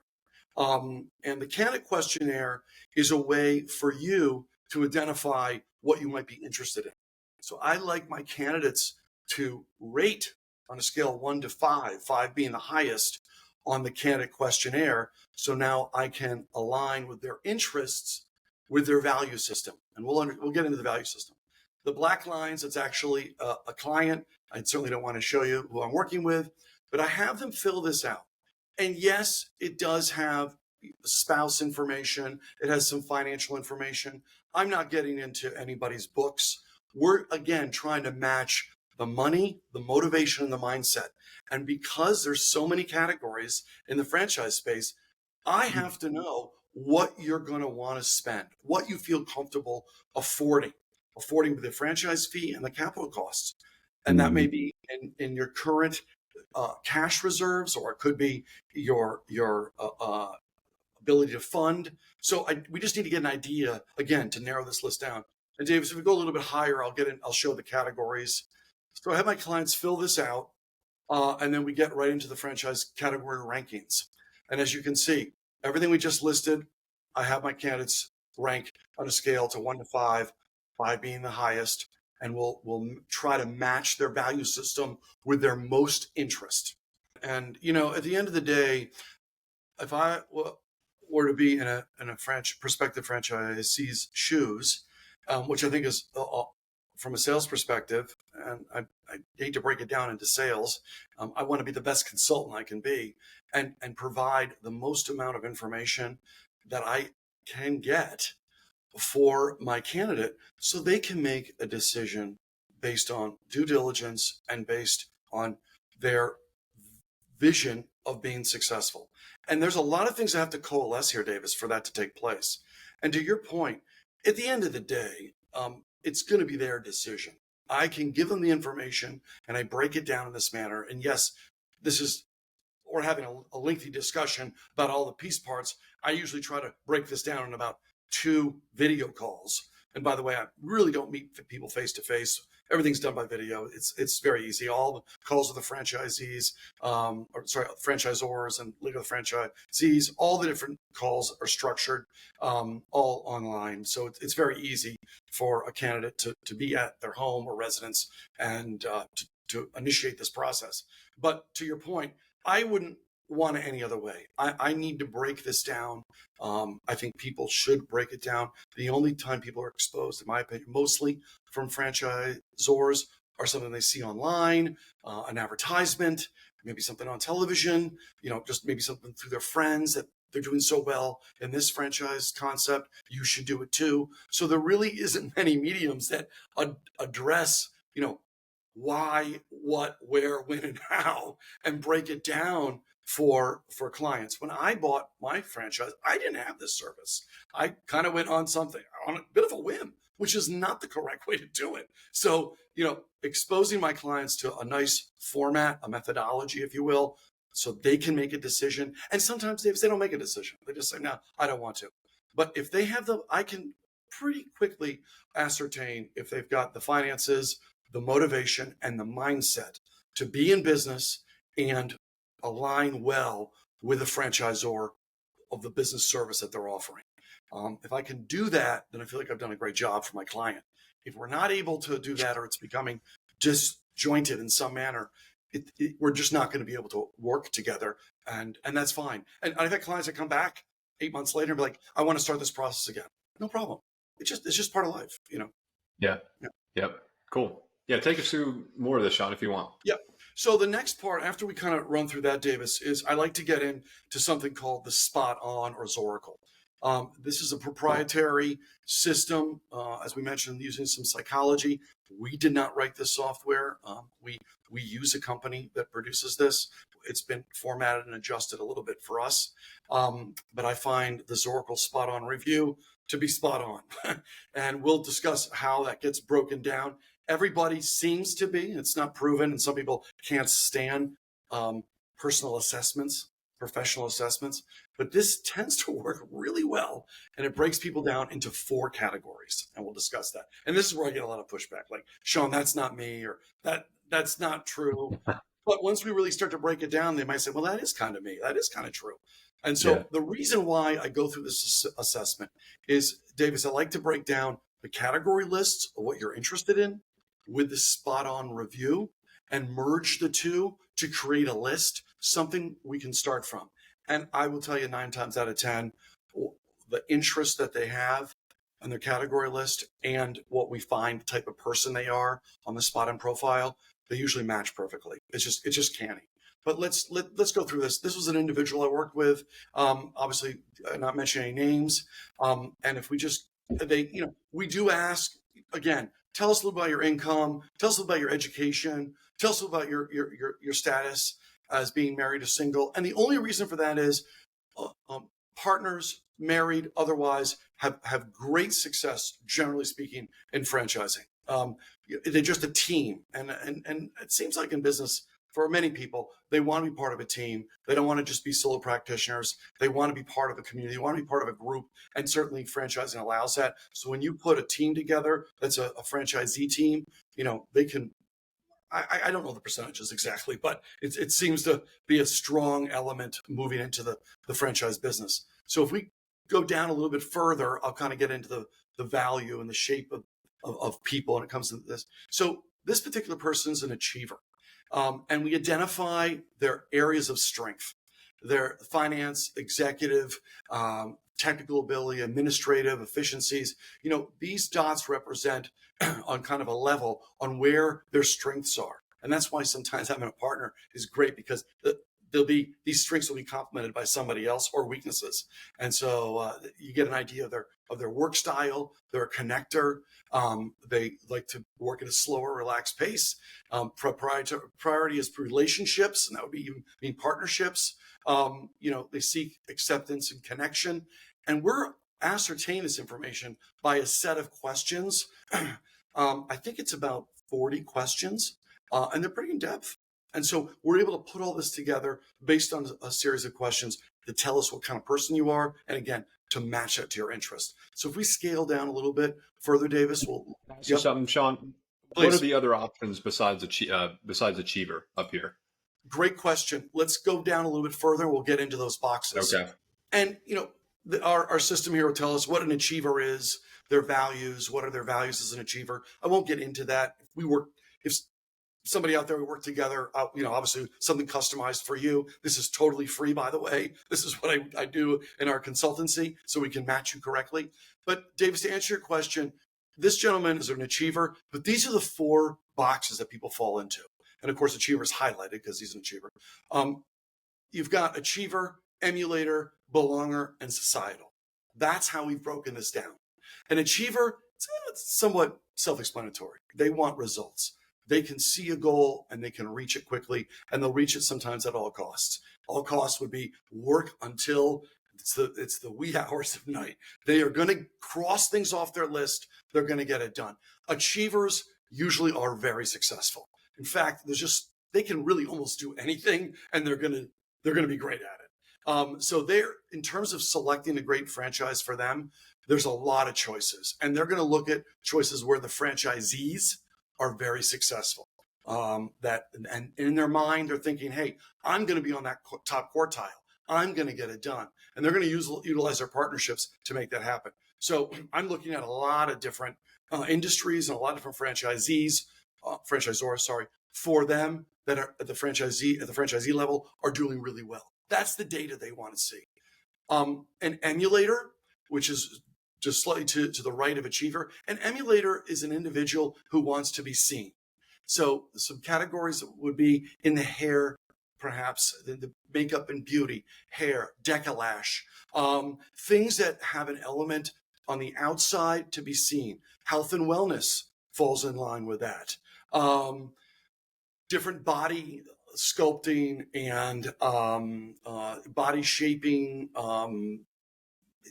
And the candidate questionnaire is a way for you to identify what you might be interested in. So I like my candidates to rate on a scale of 1 to 5, 5 being the highest on the candidate questionnaire. So now I can align with their interests with their value system. And we'll get into the value system. The black lines, it's actually a client. I certainly don't want to show you who I'm working with, but I have them fill this out. And yes, it does have spouse information. It has some financial information. I'm not getting into anybody's books. We're, again, trying to match the money, the motivation, and the mindset. And because there's so many categories in the franchise space, I have to know what you're going to want to spend, what you feel comfortable affording with the franchise fee and the capital costs. And that may be in your current cash reserves, or it could be your ability to fund. So we just need to get an idea, again, to narrow this list down. And Davis, if we go a little bit higher, I'll show the categories. So I have my clients fill this out, and then we get right into the franchise category rankings. And as you can see, everything we just listed, I have my candidates rank on a scale to 1 to 5, 5 being the highest, and we'll try to match their value system with their most interest. And, at the end of the day, if I were to be in a prospective franchisee's shoes, which I think is from a sales perspective, and I hate to break it down into sales, I want to be the best consultant I can be and provide the most amount of information that I can get for my candidate so they can make a decision based on due diligence and based on their vision of being successful. And there's a lot of things that have to coalesce here, Davis, for that to take place. And to your point, at the end of the day, it's going to be their decision. I can give them the information and I break it down in this manner. And yes, we're having a lengthy discussion about all the piece parts. I usually try to break this down in about 2 video calls. And by the way, I really don't meet people face to face. Everything's done by video. It's very easy. All the calls with the franchisees, franchisors and legal franchisees, all the different calls are structured all online. So it's very easy for a candidate to be at their home or residence and to initiate this process. But to your point, I wouldn't want it any other way. I need to break this down. I think people should break it down. The only time people are exposed, in my opinion, mostly from franchisors, are something they see online, an advertisement, maybe something on television, just maybe something through their friends that they're doing so well in this franchise concept, you should do it too. So there really isn't many mediums that address, why, what, where, when, and how, and break it down for clients. When I bought my franchise, I didn't have this service. I kind of went on a bit of a whim, which is not the correct way to do it. So, exposing my clients to a nice format, a methodology, if you will, so they can make a decision. And sometimes they don't make a decision. They just say, no, I don't want to. But if they have I can pretty quickly ascertain if they've got the finances, the motivation, and the mindset to be in business and align well with the franchisor of the business service that they're offering. If I can do that, then I feel like I've done a great job for my client. If we're not able to do that, or it's becoming disjointed in some manner, we're just not going to be able to work together, and that's fine. And I've had clients that come back 8 months later and be like, I want to start this process again. No problem. It's just part of life,
Yeah. Yep. Cool. Yeah. Take us through more of this, Sean, if you want.
Yep. So the next part, after we kind of run through that, Davis, is I like to get into something called the spot on or Zoracle. This is a proprietary system, as we mentioned, using some psychology. We did not write this software. We use a company that produces this. It's been formatted and adjusted a little bit for us, but I find the Zoracle Spot On review to be spot on, and we'll discuss how that gets broken down. Everybody seems to be. It's not proven, and some people can't stand personal assessments, professional assessments, but this tends to work really well, and it breaks people down into 4 categories, and we'll discuss that. And this is where I get a lot of pushback, like, Sean, that's not me, or that's not true. But once we really start to break it down, they might say, well, that is kind of me. That is kind of true. And so the reason why I go through this assessment is, Davis, I like to break down the category lists of what you're interested in with the spot on review and merge the two to create a list, something we can start from. And I will tell you 9 times out of 10, the interest that they have on their category list and what we find the type of person they are on the spot on profile, they usually match perfectly. It's just canny. But let's go through this. This was an individual I worked with, obviously not mentioning any names. And if we just, we do ask, again, tell us a little about your income, tell us a little about your education, tell us about your status as being married or single. And the only reason for that is partners, married, otherwise, have great success, generally speaking, in franchising. They're just a team. And it seems like in business, for many people, they want to be part of a team. They don't want to just be solo practitioners. They want to be part of a community. They want to be part of a group. And certainly franchising allows that. So when you put a team together, that's a franchisee team, they can, I don't know the percentages exactly, but it seems to be a strong element moving into the franchise business. So if we go down a little bit further, I'll kind of get into the value and the shape of people when it comes to this. So this particular person is an achiever. And we identify their areas of strength, their finance, executive, technical ability, administrative efficiencies. These dots represent on kind of a level on where their strengths are. And that's why sometimes having a partner is great, because these strengths will be complemented by somebody else or weaknesses. And so you get an idea of their work style. They're a connector. They like to work at a slower, relaxed pace. Priority is relationships, and that would be even partnerships. They seek acceptance and connection. And we're ascertaining this information by a set of questions. I think it's about 40 questions, and they're pretty in depth. And so we're able to put all this together based on a series of questions to tell us what kind of person you are, and again, to match that to your interest. So if we scale down a little bit further, Davis, we'll
ask you something, Sean. Please. What are the other options besides achiever up here?
Great question. Let's go down a little bit further. We'll get into those boxes.
Okay.
And our system here will tell us what an achiever is, their values, what are their values as an achiever. I won't get into that. If somebody out there, we work together, obviously something customized for you. This is totally free, by the way. This is what I do in our consultancy, so we can match you correctly. But Davis, to answer your question, this gentleman is an achiever, but these are the 4 boxes that people fall into. And of course, achiever is highlighted because he's an achiever. You've got achiever, emulator, belonger, and societal. That's how we've broken this down. An achiever, it's somewhat self-explanatory. They want results. They can see a goal and they can reach it quickly, and they'll reach it sometimes at all costs. All costs would be work until it's the wee hours of night. They are going to cross things off their list. They're going to get it done. Achievers usually are very successful. In fact, they can really almost do anything, and they're going to be great at it. So in terms of selecting a great franchise for them, there's a lot of choices, and they're going to look at choices where the franchisees are very successful. And in their mind, they're thinking, hey, I'm going to be on that top quartile. I'm going to get it done. And they're going to utilize their partnerships to make that happen. So I'm looking at a lot of different industries and a lot of different franchisors, for them that are at the franchisee level are doing really well. That's the data they want to see. An emulator, which is just slightly to the right of achiever. An emulator is an individual who wants to be seen. So some categories would be in the hair perhaps the makeup and beauty, hair, décollage, things that have an element on the outside to be seen. Health and wellness falls in line with that. Different body sculpting and body shaping,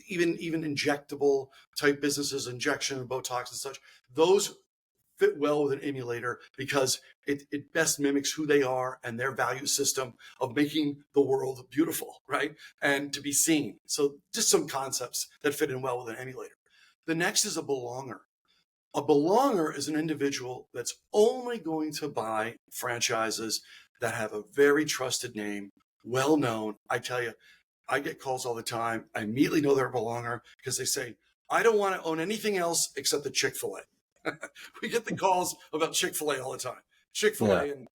even injectable type businesses, injection and Botox and such. Those fit well with an emulator because it best mimics who they are and their value system of making the world beautiful, right? And to be seen. So just some concepts that fit in well with an emulator. The next is a belonger. A belonger is an individual that's only going to buy franchises that have a very trusted name, well known. I tell you, I get calls all the time. I immediately know they're a belonger because they say, I don't want to own anything else except the Chick-fil-A. We get the calls about Chick-fil-A all the time. Chick-fil-A, and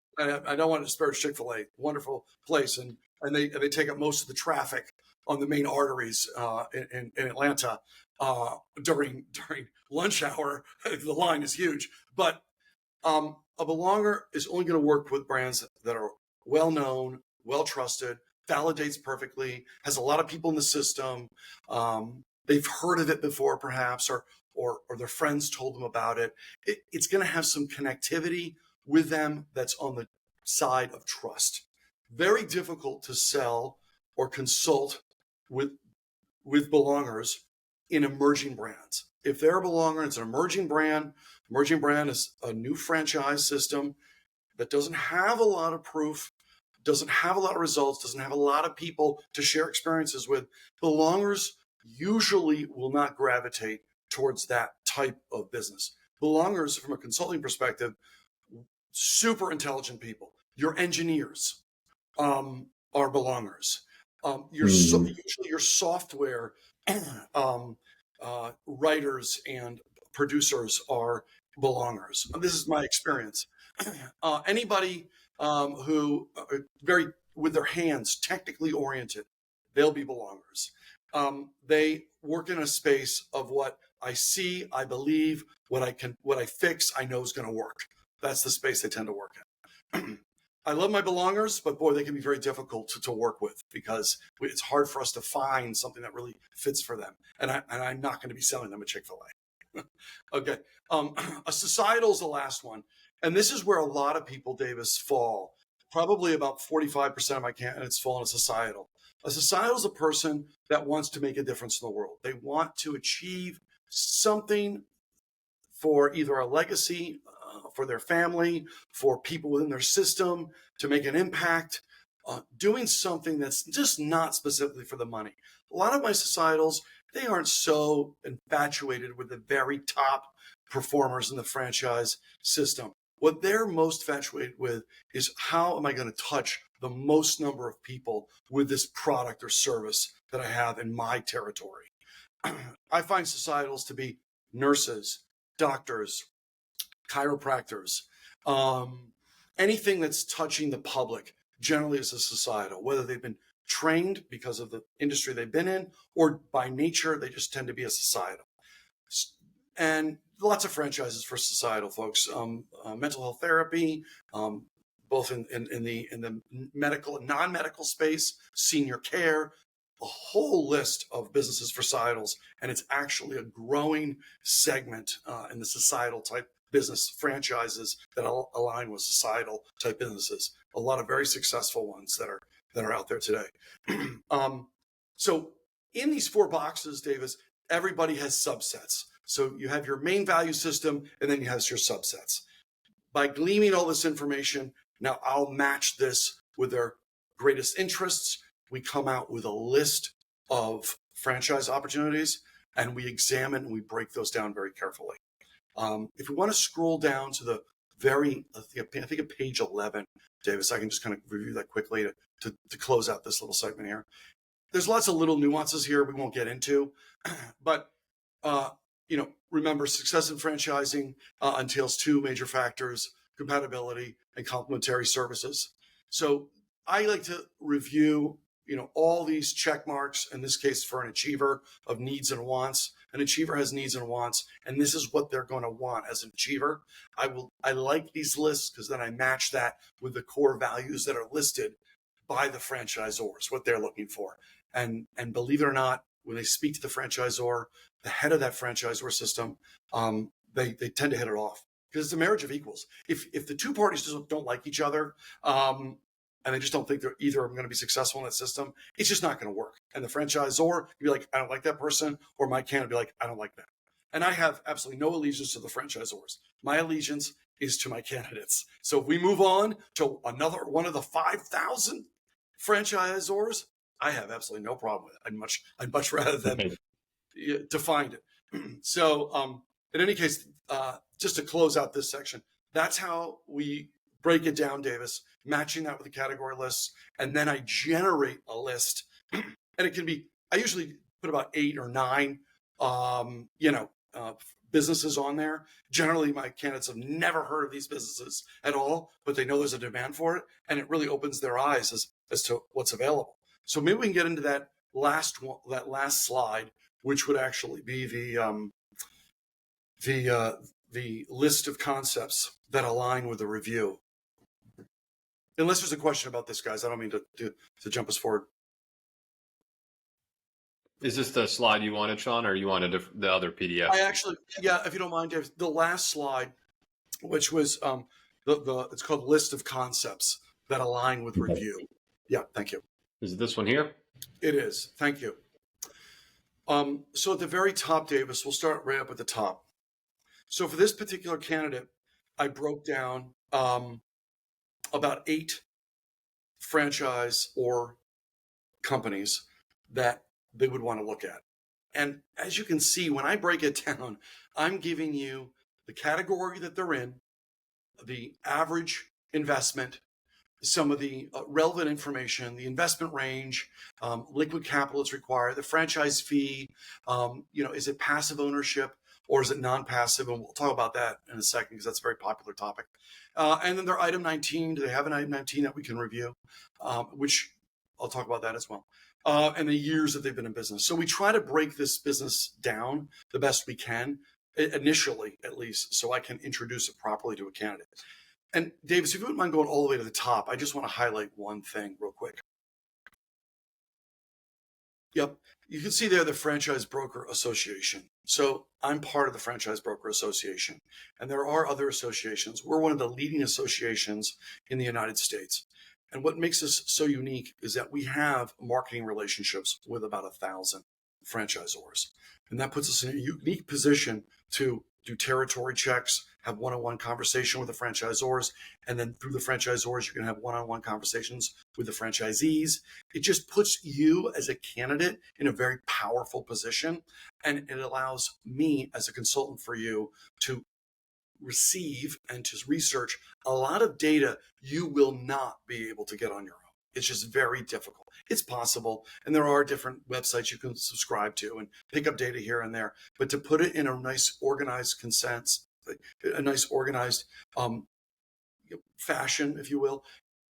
I don't want to disparage Chick-fil-A, wonderful place, and they take up most of the traffic on the main arteries in Atlanta during lunch hour. The line is huge, but a belonger is only going to work with brands that are well known, well trusted, validates perfectly, has a lot of people in the system. They've heard of it before, perhaps, or their friends told them about it. It's going to have some connectivity with them that's on the side of trust. Very difficult to sell or consult with belongers in emerging brands. If they're a belonger, it's an emerging brand. Emerging brand is a new franchise system that doesn't have a lot of proof, doesn't have a lot of results, doesn't have a lot of people to share experiences with. Belongers usually will not gravitate towards that type of business. Belongers, from a consulting perspective, super intelligent people. Your engineers are belongers. Usually your software writers and producers are belongers. This is my experience. Anybody who are very with their hands, technically oriented, they'll be belongers. They work in a space of what I see, I believe, what I fix, I know is going to work. That's the space they tend to work in. I love my belongers, but boy, they can be very difficult to work with because it's hard for us to find something that really fits for them. And I'm not going to be selling them a Chick-fil-A. Okay. A societal is the last one. And this is where a lot of people, Davis, fall. Probably about 45% of my candidates fall in a societal. A societal is a person that wants to make a difference in the world. They want to achieve something for either a legacy, for their family, for people within their system, to make an impact, doing something that's just not specifically for the money. A lot of my societals, they aren't so infatuated with the very top performers in the franchise system. What they're most infatuated with is how am I going to touch the most number of people with this product or service that I have in my territory. I find societals to be nurses, doctors, chiropractors, anything that's touching the public generally is a societal, whether they've been trained because of the industry they've been in or by nature, they just tend to be a societal. And lots of franchises for societal folks, mental health therapy, both in the medical and non-medical space, senior care, a whole list of businesses for societals. And it's actually a growing segment in the societal type business franchises that align with societal type businesses. A lot of very successful ones that are out there today. So in these four boxes, Davis, everybody has subsets. So you have your main value system, and then you have your subsets. By gleaming all this information, now I'll match this with their greatest interests. We come out with a list of franchise opportunities, and we examine and we break those down very carefully. If we want to scroll down to the I think at page 11, Davis, I can just kind of review that quickly to close out this little segment here. There's lots of little nuances here we won't get into, but remember, success in franchising entails two major factors: compatibility and complementary services. So I like to review, all these check marks, in this case for an achiever, of needs and wants. An achiever has needs and wants, and this is what they're going to want as an achiever. I like these lists because then I match that with the core values that are listed by the franchisors, what they're looking for. And believe it or not, when they speak to the franchisor, the head of that franchisor system, they tend to hit it off because it's a marriage of equals. If the two parties just don't like each other, and they just don't think they're either going to be successful in that system, it's just not going to work. And the franchisor can be like, I don't like that person, or my candidate be like, I don't like that. And I have absolutely no allegiance to the franchisors. My allegiance is to my candidates. So if we move on to another one of the 5,000 franchisors, I have absolutely no problem with it. I'd much rather than define it. So in any case, just to close out this section, that's how we break it down, Davis, matching that with the category lists. And then I generate a list. And it can be, I usually put about 8 or 9, businesses on there. Generally, my candidates have never heard of these businesses at all, but they know there's a demand for it. And it really opens their eyes as to what's available. So maybe we can get into that last slide, which would actually be the list of concepts that align with the review. Unless there's a question about this, guys, I don't mean to jump us forward.
Is this the slide you wanted, Sean, or you wanted the other PDF?
I actually, yeah, if you don't mind, Dave, the last slide, which was it's called list of concepts that align with review. Yeah, thank you.
Is it this one here?
It is. Thank you. So at the very top, Davis, we'll start right up at the top. So for this particular candidate, I broke down about 8 franchise or companies that they would want to look at. And as you can see, when I break it down, I'm giving you the category that they're in, the average investment, some of the relevant information, the investment range, liquid capital that's required, the franchise fee, is it passive ownership or is it non-passive? And we'll talk about that in a second because that's a very popular topic. And then their item 19, do they have an item 19 that we can review? Which I'll talk about that as well. And the years that they've been in business. So we try to break this business down the best we can, initially at least, so I can introduce it properly to a candidate. And Davis, if you wouldn't mind going all the way to the top, I just want to highlight one thing real quick. Yep. You can see there the Franchise Broker Association. So I'm part of the Franchise Broker Association, and there are other associations. We're one of the leading associations in the United States. And what makes us so unique is that we have marketing relationships with about 1,000 franchisors. And that puts us in a unique position to do territory checks, have one-on-one conversation with the franchisors, and then through the franchisors, you can have one-on-one conversations with the franchisees. It just puts you as a candidate in a very powerful position, and it allows me as a consultant for you to receive and to research a lot of data you will not be able to get on your own. It's just very difficult. It's possible, and there are different websites you can subscribe to and pick up data here and there, but to put it in a nice organized fashion, if you will,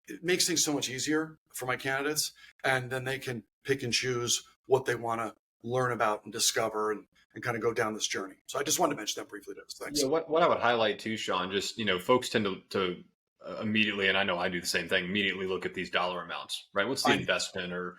it makes things so much easier for my candidates, and then they can pick and choose what they want to learn about and discover and kind of go down this journey. So I just wanted to mention that briefly. Thanks.
Yeah, what I would highlight too, Sean, just, folks tend to immediately, and I know I do the same thing, immediately look at these dollar amounts, right? What's the investment or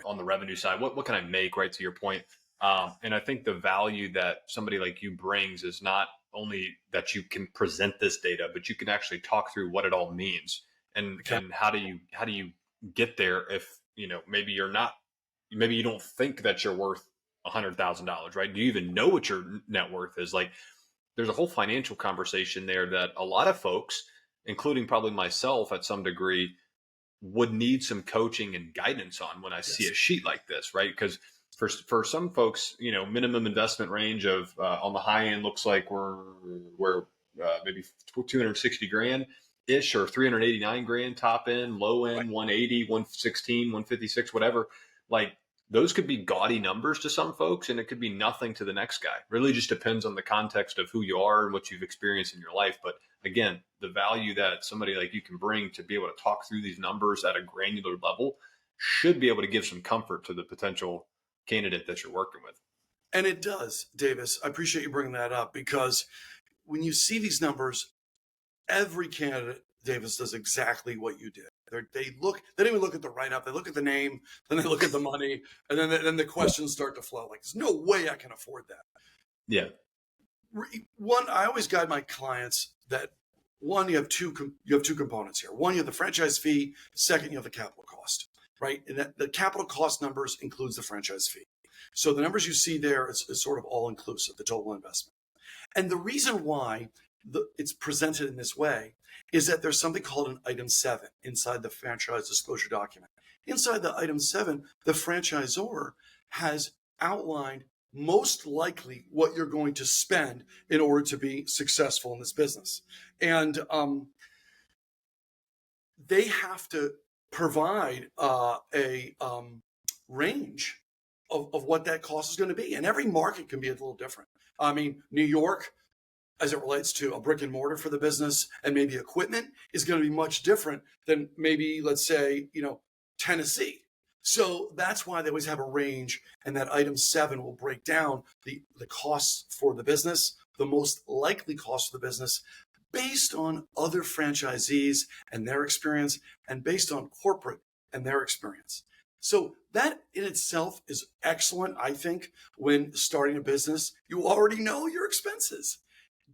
on the revenue side, what can I make, right, to your point? And I think the value that somebody like you brings is not only that you can present this data, but you can actually talk through what it all means and how do you get there if, maybe you don't think that you're worth $100,000, right? Do you even know what your net worth is? Like, there's a whole financial conversation there that a lot of folks, including probably myself at some degree, would need some coaching and guidance on when I see a sheet like this, right? Because for some folks, minimum investment range of on the high end looks like we're maybe 260 grand ish or 389 grand top end, low end 180, 116, 156, whatever. Like, those could be gaudy numbers to some folks, and it could be nothing to the next guy. Really just depends on the context of who you are and what you've experienced in your life. But again, the value that somebody like you can bring to be able to talk through these numbers at a granular level should be able to give some comfort to the potential candidate that you're working with.
And it does, Davis. I appreciate you bringing that up, because when you see these numbers, every candidate, Davis, does exactly what you did. They don't even look at the write-up. They look at the name, then they look at the money, and then the questions start to flow. Like, there's no way I can afford that.
Yeah.
One, I always guide my clients that one, you have two components here. One, you have the franchise fee. Second, you have the capital cost, right? And that the capital cost numbers includes the franchise fee. So the numbers you see there is sort of all inclusive, the total investment. And the reason why it's presented in this way is that there's something called an item 7 inside the franchise disclosure document. Inside the item 7, the franchisor has outlined most likely what you're going to spend in order to be successful in this business. And they have to provide a range of what that cost is going to be. And every market can be a little different. I mean, New York, as it relates to a brick and mortar for the business and maybe equipment, is going to be much different than maybe, let's say, Tennessee. So that's why they always have a range, and that item 7 will break down the costs for the business, the most likely cost for the business, based on other franchisees and their experience, and based on corporate and their experience. So that in itself is excellent, I think, when starting a business. You already know your expenses.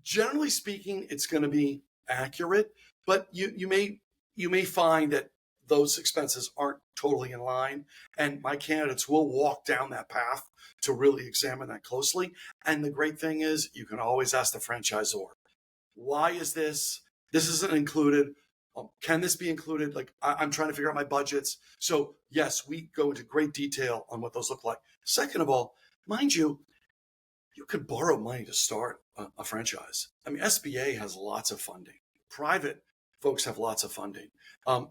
Generally speaking, it's going to be accurate, but you may find that those expenses aren't totally in line. And my candidates will walk down that path to really examine that closely. And the great thing is you can always ask the franchisor, why is this? This isn't included. Can this be included? Like, I'm trying to figure out my budgets. So yes, we go into great detail on what those look like. Second of all, mind you, you could borrow money to start a franchise. I mean, SBA has lots of funding. Private folks have lots of funding.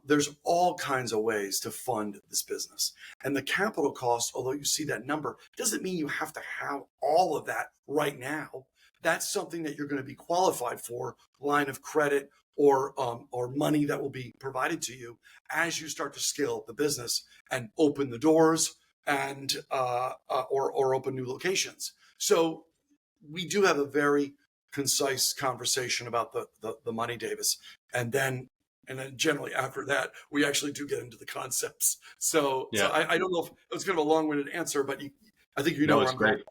There's all kinds of ways to fund this business. And the capital cost, although you see that number, doesn't mean you have to have all of that right now. That's something that you're going to be qualified for, line of credit or money that will be provided to you as you start to scale up the business and open the doors and or open new locations. So we do have a very concise conversation about the money, Davis, and then generally after that we actually do get into the concepts. So I don't know if it was kind of a long-winded answer, but I think you know where I'm
great.
going.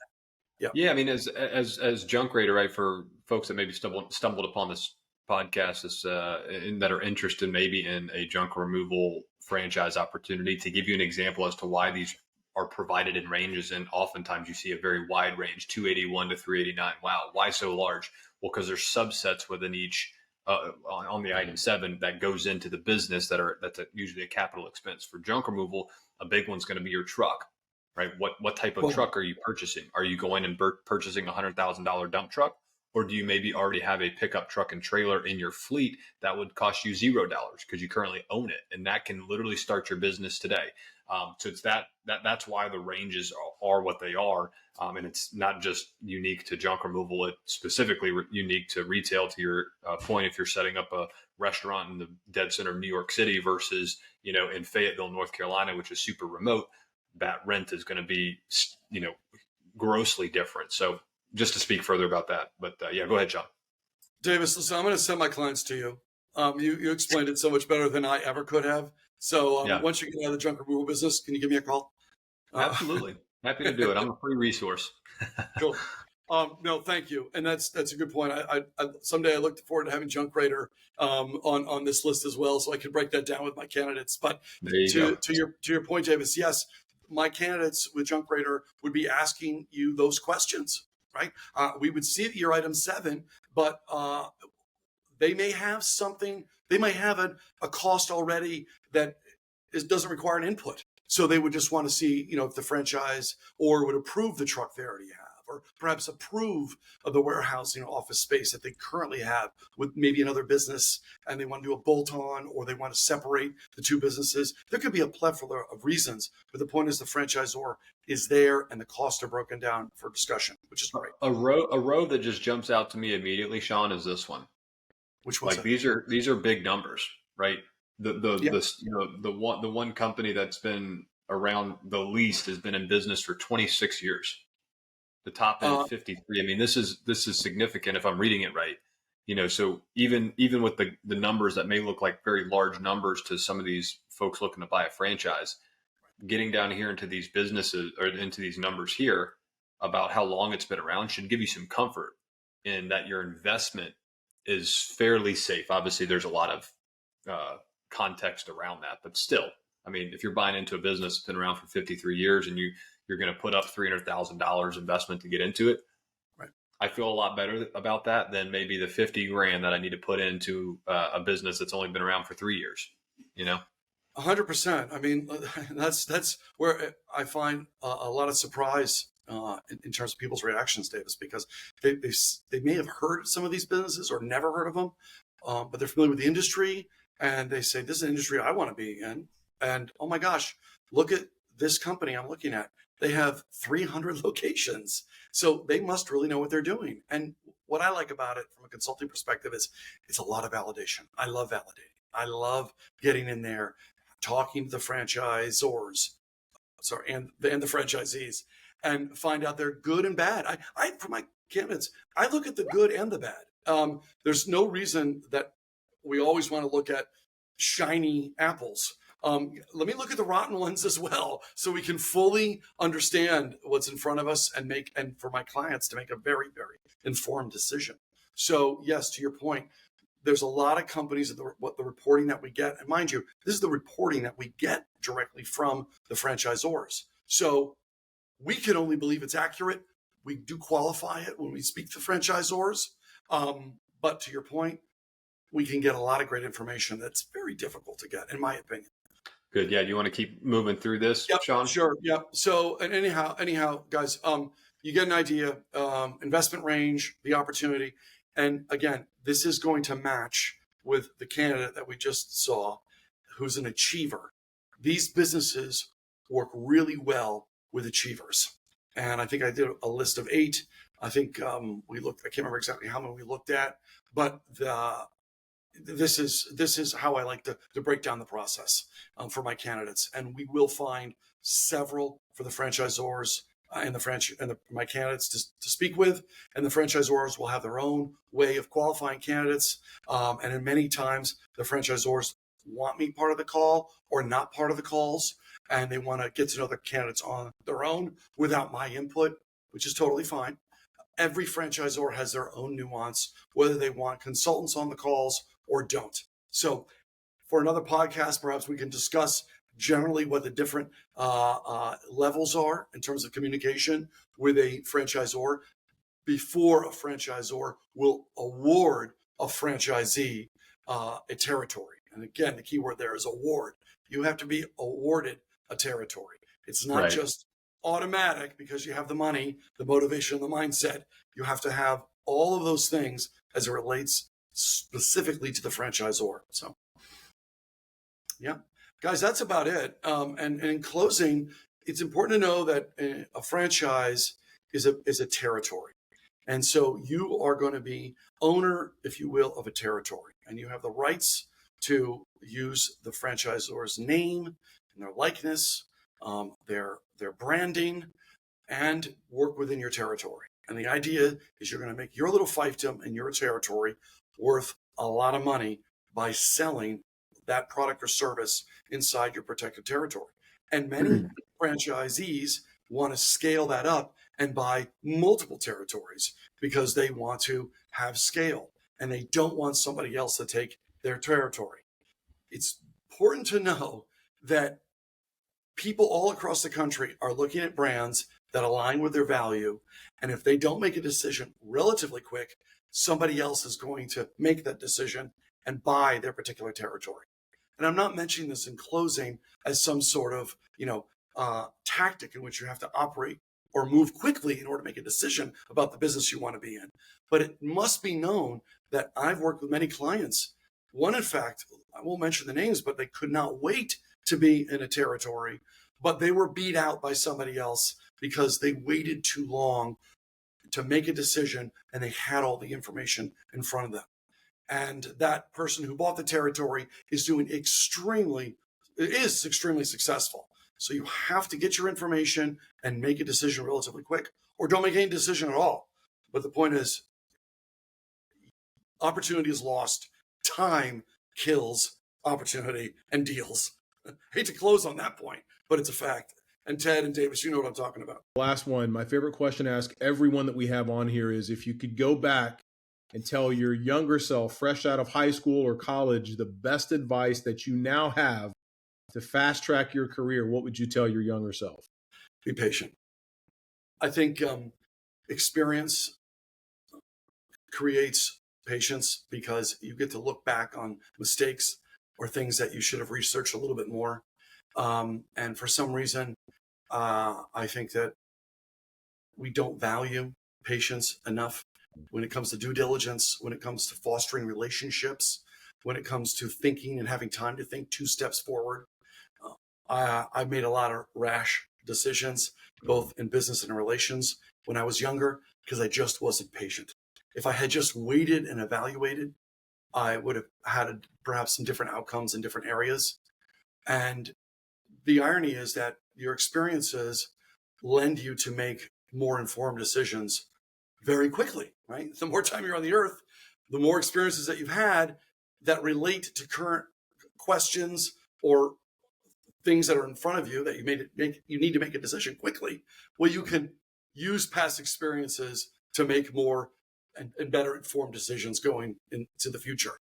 Yeah.
Yeah. I mean, as junk rater, right? For folks that maybe stumbled upon this podcast that are interested maybe in a junk removal franchise opportunity, to give you an example as to why these are provided in ranges, and oftentimes you see a very wide range, 281 to 389. Wow, why so large? Well, because there's subsets within each on the item 7 that goes into the business that's usually a capital expense. For junk removal, a big one's going to be your truck, right? What type of truck are you purchasing? Are you going and purchasing $100,000 dump truck? Or do you maybe already have a pickup truck and trailer in your fleet that would cost you $0 because you currently own it? And that can literally start your business today. So it's that's why the ranges are what they are. And it's not just unique to junk removal. It's specifically unique to retail, to your point. If you're setting up a restaurant in the dead center of New York City versus, in Fayetteville, North Carolina, which is super remote, that rent is going to be, grossly different. So just to speak further about that, but yeah, go ahead, John.
Davis, listen, I'm going to send my clients to you. You explained it so much better than I ever could have. So once you get out of the junk removal business, can you give me a call?
Absolutely. Happy to do it. I'm a free resource.
Cool. No, thank you. And that's a good point. I someday I look forward to having Junk Rater on this list as well, so I can break that down with my candidates. But to your point, Davis, yes, my candidates with Junk Rater would be asking you those questions, right? We would see your item 7, but they may have something. They might have a cost already that doesn't require an input. So they would just want to see, if the franchise or would approve the truck they already have, or perhaps approve of the warehousing office space that they currently have with maybe another business, and they want to do a bolt-on, or they want to separate the two businesses. There could be a plethora of reasons, but the point is the franchisor is there and the costs are broken down for discussion, which is great.
A row that just jumps out to me immediately, Sean, is this one.
Which one's that?
These are big numbers, right? The one company that's been around the least has been in business for 26 years. The top end 53. I mean, this is significant if I'm reading it right. So even with the numbers that may look like very large numbers to some of these folks looking to buy a franchise, getting down here into these businesses or into these numbers here about how long it's been around should give you some comfort in that your investment is fairly safe. Obviously, there's a lot of context around that, but still, I mean, if you're buying into a business that's been around for 53 years and you're going to put up $300,000 investment to get into it,
Right.
I feel a lot better about that than maybe the 50 grand that I need to put into a business that's only been around for 3 years.
100%. I mean, that's where I find a lot of surprise in terms of people's reactions, Davis, because they may have heard of some of these businesses or never heard of them, but they're familiar with the industry, and they say, this is an industry I want to be in. And oh my gosh, look at this company I'm looking at. They have 300 locations. So they must really know what they're doing. And what I like about it from a consulting perspective is it's a lot of validation. I love validating. I love getting in there, talking to the franchisors, and the franchisees, and find out they're good and bad. I for my candidates, I look at the good and the bad. There's no reason that we always want to look at shiny apples. Let me look at the rotten ones as well, so we can fully understand what's in front of us and for my clients to make a very, very informed decision. So yes, to your point, there's a lot of companies that what the reporting that we get, and mind you, this is the reporting that we get directly from the franchisors. So we can only believe it's accurate. We do qualify it when we speak to franchisors. But to your point, we can get a lot of great information that's very difficult to get, in my opinion.
Good. Yeah. Do you want to keep moving through this,
Yep,
Sean?
sure. Yep. So, and anyhow, guys, you get an idea, investment range, the opportunity. And again, this is going to match with the candidate that we just saw, who's an achiever. These businesses work really well with achievers. And I think I did a list of 8. I think we looked, I can't remember exactly how many we looked at, but this is how I like to break down the process for my candidates. And we will find several for the franchisors and my candidates to speak with, and the franchisors will have their own way of qualifying candidates. And in many times, the franchisors want me part of the call or not part of the calls, and they want to get to know the candidates on their own without my input, which is totally fine. Every franchisor has their own nuance, whether they want consultants on the calls or don't. So for another podcast, perhaps we can discuss generally what the different levels are in terms of communication with a franchisor before a franchisor will award a franchisee a territory. And again, the key word there is award. You have to be awarded a territory. It's not just automatic because you have the money, the motivation, the mindset. You have to have all of those things as it relates specifically to the franchisor. So, yeah, guys, that's about it. And in closing, it's important to know that a franchise is a territory. And so you are going to be owner, if you will, of a territory, and you have the rights to use the franchisor's name and their likeness, their branding, and work within your territory. And the idea is you're going to make your little fiefdom in your territory worth a lot of money by selling that product or service inside your protected territory. And many franchisees want to scale that up and buy multiple territories because they want to have scale and they don't want somebody else to take their territory. It's important to know that people all across the country are looking at brands that align with their value. And if they don't make a decision relatively quick, somebody else is going to make that decision and buy their particular territory. And I'm not mentioning this in closing as some sort of, tactic in which you have to operate or move quickly in order to make a decision about the business you want to be in. But it must be known that I've worked with many clients. One, in fact, I won't mention the names, but they could not wait to be in a territory, but they were beat out by somebody else because they waited too long to make a decision and they had all the information in front of them. And that person who bought the territory is extremely successful. So you have to get your information and make a decision relatively quick, or don't make any decision at all. But the point is, opportunity is lost. Time kills opportunity and deals. Hate to close on that point, but it's a fact. And Ted and Davis, you know what I'm talking about.
Last one, my favorite question to ask everyone that we have on here is, if you could go back and tell your younger self, fresh out of high school or college, the best advice that you now have to fast track your career, what would you tell your younger self?
Be patient. I think experience creates patience, because you get to look back on mistakes or things that you should have researched a little bit more. And for some reason, I think that we don't value patience enough when it comes to due diligence, when it comes to fostering relationships, when it comes to thinking and having time to think 2 steps forward. I made a lot of rash decisions, both in business and relations, when I was younger, because I just wasn't patient. If I had just waited and evaluated, I would have had perhaps some different outcomes in different areas. And the irony is that your experiences lend you to make more informed decisions very quickly, right? The more time you're on the earth, the more experiences that you've had that relate to current questions or things that are in front of you that you need to make a decision quickly. Well, you can use past experiences to make more and better informed decisions going into the future.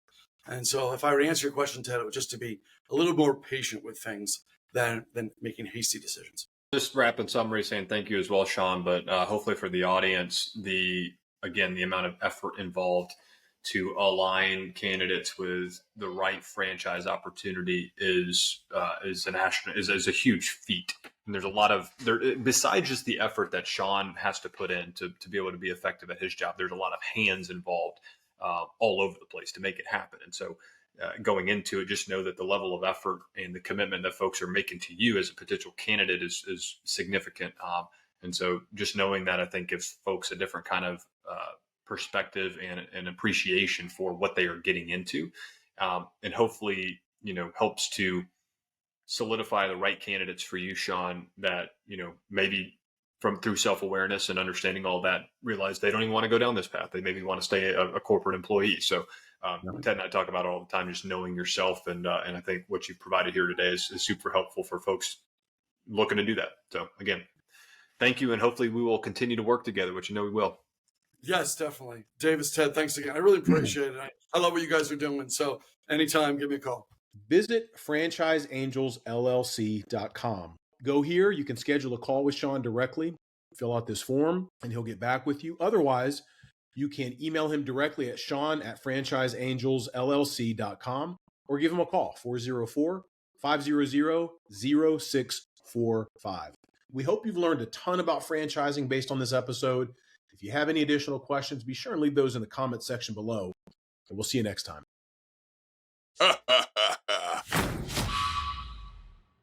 And so if I were to answer your question, Ted, it would just to be a little more patient with things than making hasty decisions.
Just wrap in summary saying thank you as well, Sean, but hopefully for the audience, the amount of effort involved to align candidates with the right franchise opportunity is a huge feat. And there's a lot of besides just the effort that Sean has to put in to be able to be effective at his job, there's a lot of hands involved all over the place to make it happen. And so going into it, just know that the level of effort and the commitment that folks are making to you as a potential candidate is significant. And so just knowing that, I think, gives folks a different kind of perspective and appreciation for what they are getting into, and hopefully, helps to solidify the right candidates for you, Sean, that, maybe through self-awareness and understanding all that, realize they don't even want to go down this path. They maybe want to stay a corporate employee. So Ted and I talk about it all the time, just knowing yourself. And I think what you've provided here today is super helpful for folks looking to do that. So again, thank you. And hopefully we will continue to work together, which we will.
Yes, definitely. Davis, Ted, thanks again. I really appreciate it. I love what you guys are doing. So anytime, give me a call.
Visit franchiseangelsllc.com. Go here. You can schedule a call with Sean directly, fill out this form, and he'll get back with you. Otherwise, you can email him directly at sean@franchiseangelsllc.com or give him a call, 404-500-0645. We hope you've learned a ton about franchising based on this episode. If you have any additional questions, be sure and leave those in the comment section below, and we'll see you next time.